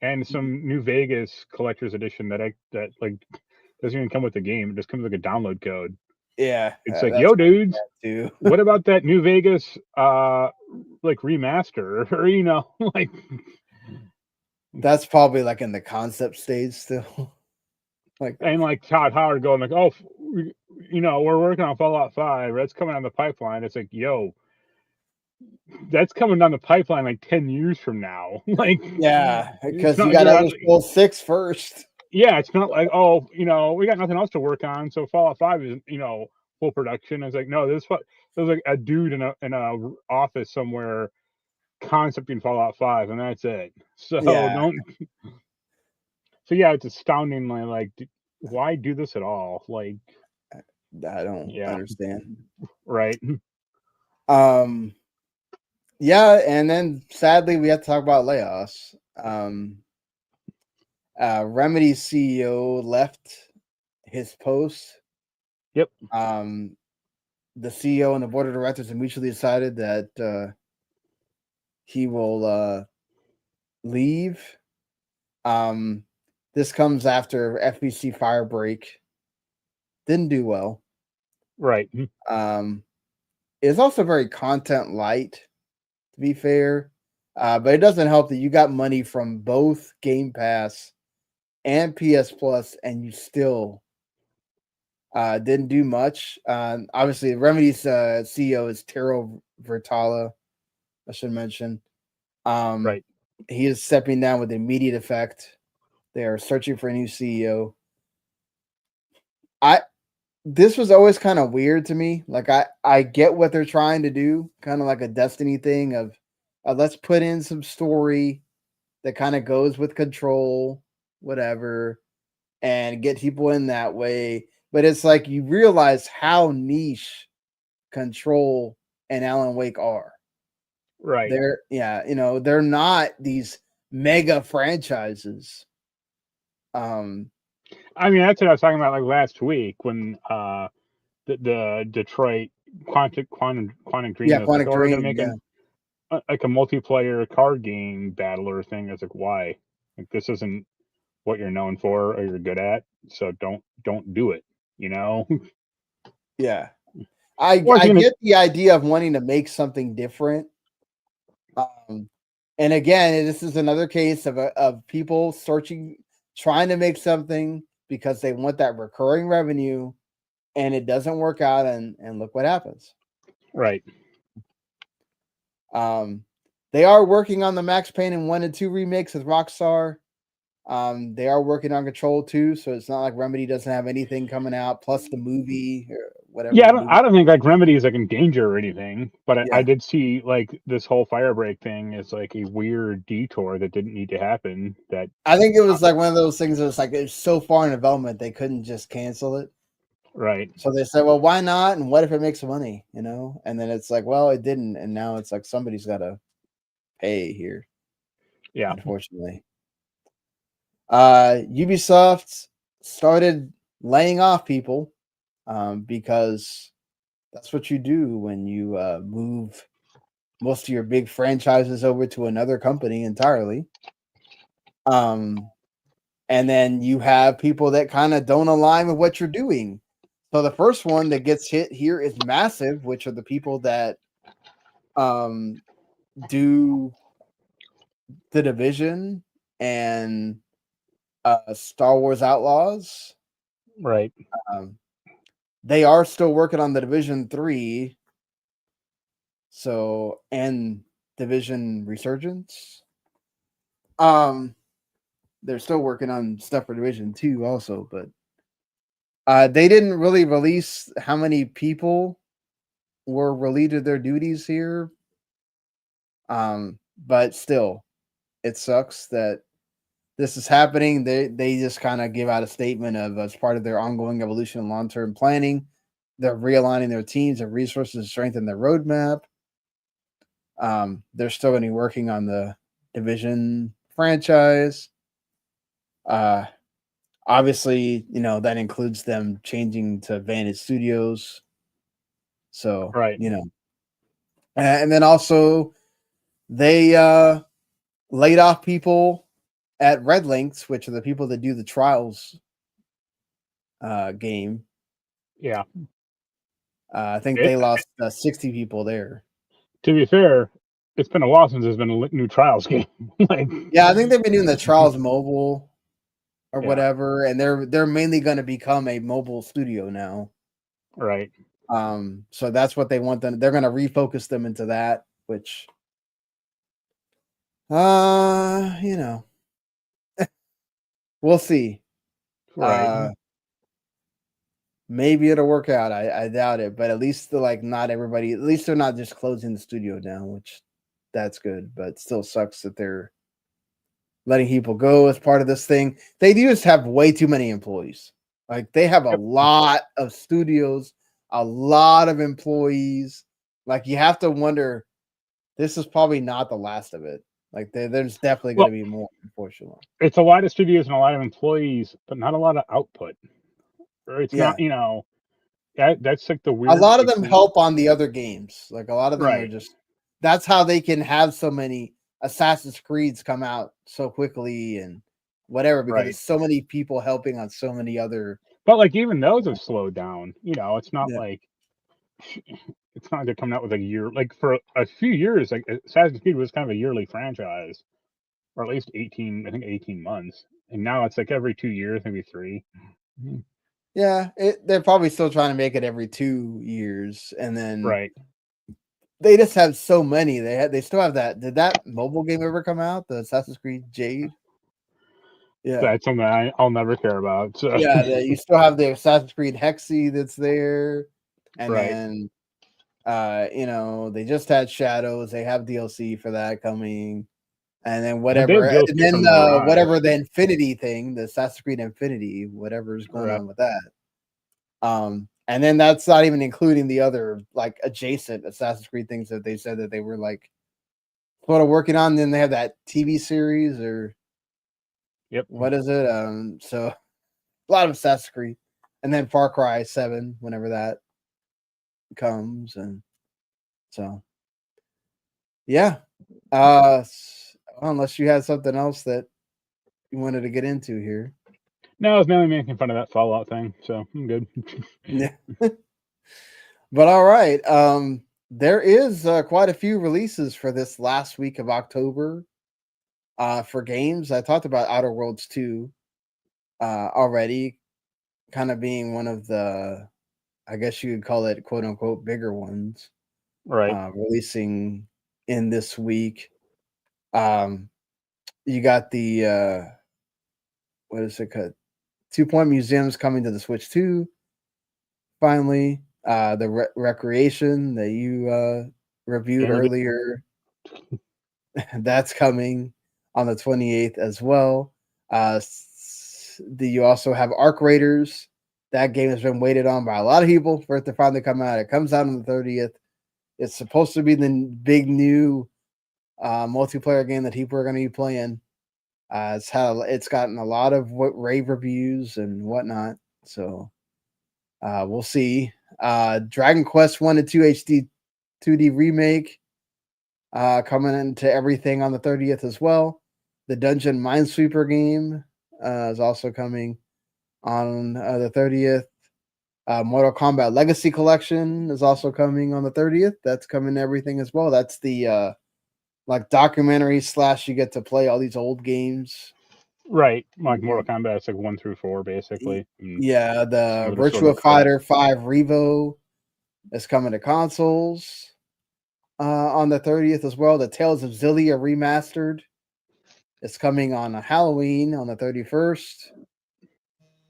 and some New Vegas collector's edition that like doesn't even come with the game. It just comes with like a download code. Yeah, It's like, that's yo, dudes, too. what about that New Vegas like remaster or like That's probably like in the concept stage still. Like, and like Todd Howard going like, oh, we're working on Fallout 5. That's coming on the pipeline. It's like, yo, that's coming down the pipeline like 10 years from now. Like, yeah, it's because not you like got you're Elder out. Scrolls 6 first. Yeah, it's not like, oh, we got nothing else to work on, so Fallout 5 is, full production. It's like, no, there's like a dude in a office somewhere concepting Fallout 5, and that's it. So Yeah, don't. So yeah, it's astoundingly like, why do this at all? Like, I don't yeah, understand. right. Yeah, and then sadly we have to talk about layoffs. Remedy's CEO left his post. Yep. The CEO and the board of directors have mutually decided that he will leave. This comes after FBC Firebreak didn't do well. Right. It's also very content light, to be fair. But it doesn't help that you got money from both Game Pass and PS Plus, and you still didn't do much. Obviously, Remedy's CEO is Tero Vertala, I should mention. Right. He is stepping down with immediate effect. They are searching for a new CEO. This was always kind of weird to me. Like I get what they're trying to do, kind of like a Destiny thing of let's put in some story that kind of goes with Control, whatever, and get people in that way. But it's like you realize how niche Control and Alan Wake are. Right. They're not these mega franchises. I mean, that's what I was talking about like last week when the Detroit Quantum Dream was like, Quantic oh, we're gonna Dream, make yeah. like a multiplayer card game battler thing. I was like, why? Like, this isn't what you're known for or you're good at, so don't do it. Yeah. I gonna, get the idea of wanting to make something different. And again, this is another case of people trying to make something because they want that recurring revenue, and it doesn't work out, and look what happens. Right. They are working on the Max Payne and 1 and 2 remakes with Rockstar. They are working on Control 2, so it's not like Remedy doesn't have anything coming out, plus the movie or whatever. Yeah, I don't think like Remedy is like in danger or anything, but Yeah. I did see like this whole Firebreak thing is like a weird detour that didn't need to happen. That I think it was like one of those things that was like it's so far in development they couldn't just cancel it. Right. So they said, well, why not? And what if it makes money, And then it's like, well, it didn't. And now it's like somebody's got to pay here. Yeah. Unfortunately. Ubisoft started laying off people because that's what you do when you move most of your big franchises over to another company entirely. And then you have people that kind of don't align with what you're doing. So the first one that gets hit here is Massive, which are the people that do The Division and Star Wars Outlaws. Right. They are still working on The Division 3. So, and Division Resurgence. They're still working on stuff for Division 2 also, but they didn't really release how many people were relieved of their duties here. But still, it sucks that this is happening. They just kind of give out a statement of as part of their ongoing evolution and long-term planning, they're realigning their teams and resources to strengthen their roadmap. They're still going to be working on the Division franchise. Obviously, that includes them changing to Vantage Studios. So, Right. And then also they laid off people at RedLynx, which are the people that do the Trials game. Yeah. I think they lost 60 people there. To be fair, it's been a while since there's been a new Trials game. Yeah, I think they've been doing the Trials mobile or Yeah. whatever, and they're mainly going to become a mobile studio now. Right. So that's what they want them. They're going to refocus them into that, which, we'll see. Right. Maybe it'll work out. I doubt it, but at least not everybody. At least they're not just closing the studio down, which that's good. But it still sucks that they're letting people go as part of this thing. They do just have way too many employees. Like they have a lot of studios, a lot of employees. Like you have to wonder, this is probably not the last of it. Like there's definitely going to be more, unfortunately. It's a lot of studios and a lot of employees, but not a lot of output. Or it's not, that's like the weird. A lot of them help on the other games. Like a lot of them are Right. just, that's how they can have so many Assassin's Creeds come out so quickly and whatever, because there's so many people helping on so many other. But like even those have slowed down. It's not like they're coming out with a year. Like for a few years, like Assassin's Creed was kind of a yearly franchise, or at least 18 months. And now it's like every 2 years, maybe 3. Yeah, they're probably still trying to make it every 2 years, and then they just have so many. They still have that. Did that mobile game ever come out? The Assassin's Creed Jade. Yeah, that's something I'll never care about. So. Yeah, you still have the Assassin's Creed Hexy that's there, and then they just had Shadows. They have DLC for that coming, and then whatever, and then whatever the Infinity thing, the Assassin's Creed Infinity, whatever's going on with that. And then that's not even including the other like adjacent Assassin's Creed things that they said that they were like sort of working on. Then they have that TV series or what is it? So a lot of Assassin's Creed, and then Far Cry 7 whenever that comes, and so yeah. Unless you had something else that you wanted to get into here. No, I was mainly making fun of that Fallout thing, so I'm good. Yeah. But all right. There is quite a few releases for this last week of October for games. I talked about Outer Worlds 2 already, kind of being one of the, I guess you could call it quote unquote bigger ones. Releasing in this week. You got the what is it called? 2 Point Museum's coming to the Switch 2. Finally, the Wreckreation that you reviewed earlier, that's coming on the 28th as well. You also have Arc Raiders. That game has been waited on by a lot of people for it to finally come out. It comes out on the 30th. It's supposed to be the big new multiplayer game that people are going to be playing. It's gotten a lot of rave reviews and whatnot. So we'll see. Dragon Quest 1 and 2 HD 2D remake coming into everything on the 30th as well. The Dungeon Minesweeper game is also coming on the 30th. Mortal Kombat Legacy Collection is also coming on the 30th. That's coming to everything as well. That's the like documentary / you get to play all these old games. Right. Like Mortal Kombat, it's like 1 through 4, basically. Yeah, the Virtua Fighter 5 Revo is coming to consoles on the 30th as well. The Tales of Xillia Remastered is coming on Halloween on the 31st.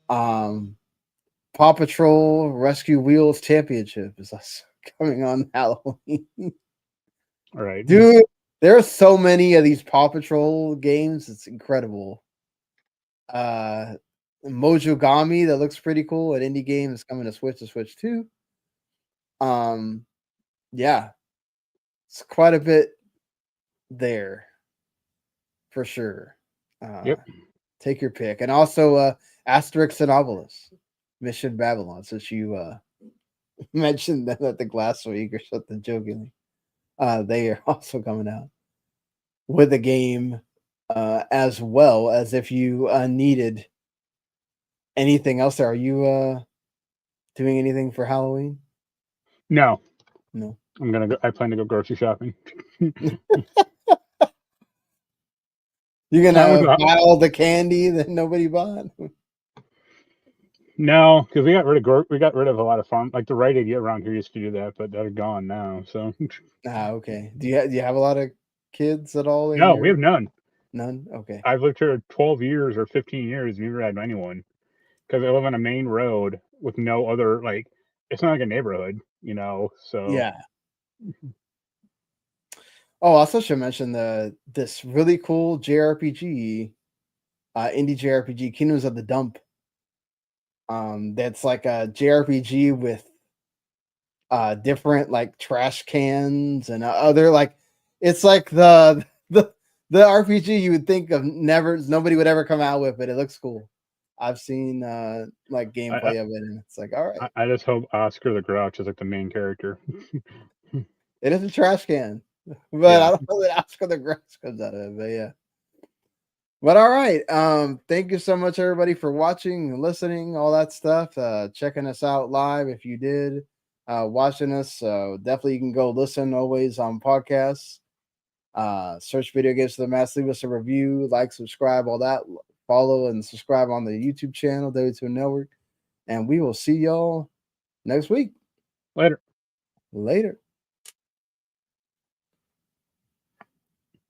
Paw Patrol Rescue Wheels Championship is also coming on Halloween. All right. Dude, there are so many of these Paw Patrol games. It's incredible. Mojogami that looks pretty cool. An indie game is coming to Switch 2. Yeah, it's quite a bit there for sure. Yep. Take your pick. And also Asterix and Obelix, Mission Babylon, since you mentioned that I think last week or something jokingly. They are also coming out with a game as well, as if you needed anything else there. Are you doing anything for Halloween? No. No. I plan to go grocery shopping. You're gonna buy all the candy that nobody bought? No, because we got rid of a lot of farm, like the Rite Aid around here used to do that, but they're gone now. So Okay. Do you have a lot of kids at all? no, we have none. None. Okay. I've lived here 12 years or 15 years. Never had anyone, because I live on a main road with no other, like, it's not like a neighborhood, So Yeah. Oh, also should mention this really cool JRPG, indie JRPG, Kingdoms of the Dump. That's like a JRPG with different like trash cans and other like it's like the RPG you would think of nobody would ever come out with, but it looks cool. I've seen like gameplay of it, and it's like, all right. I just hope Oscar the Grouch is like the main character. It is a trash can, but Yeah. I don't know that Oscar the Grouch comes out of it, but yeah. But all right. Thank you so much, everybody, for watching and listening, all that stuff. Checking us out live if you did. Watching us. Definitely you can go listen always on podcasts. Search Video Games to the Mass. Leave us a review, like, subscribe, all that. Follow and subscribe on the YouTube channel, W2 Network. And we will see y'all next week. Later. Later.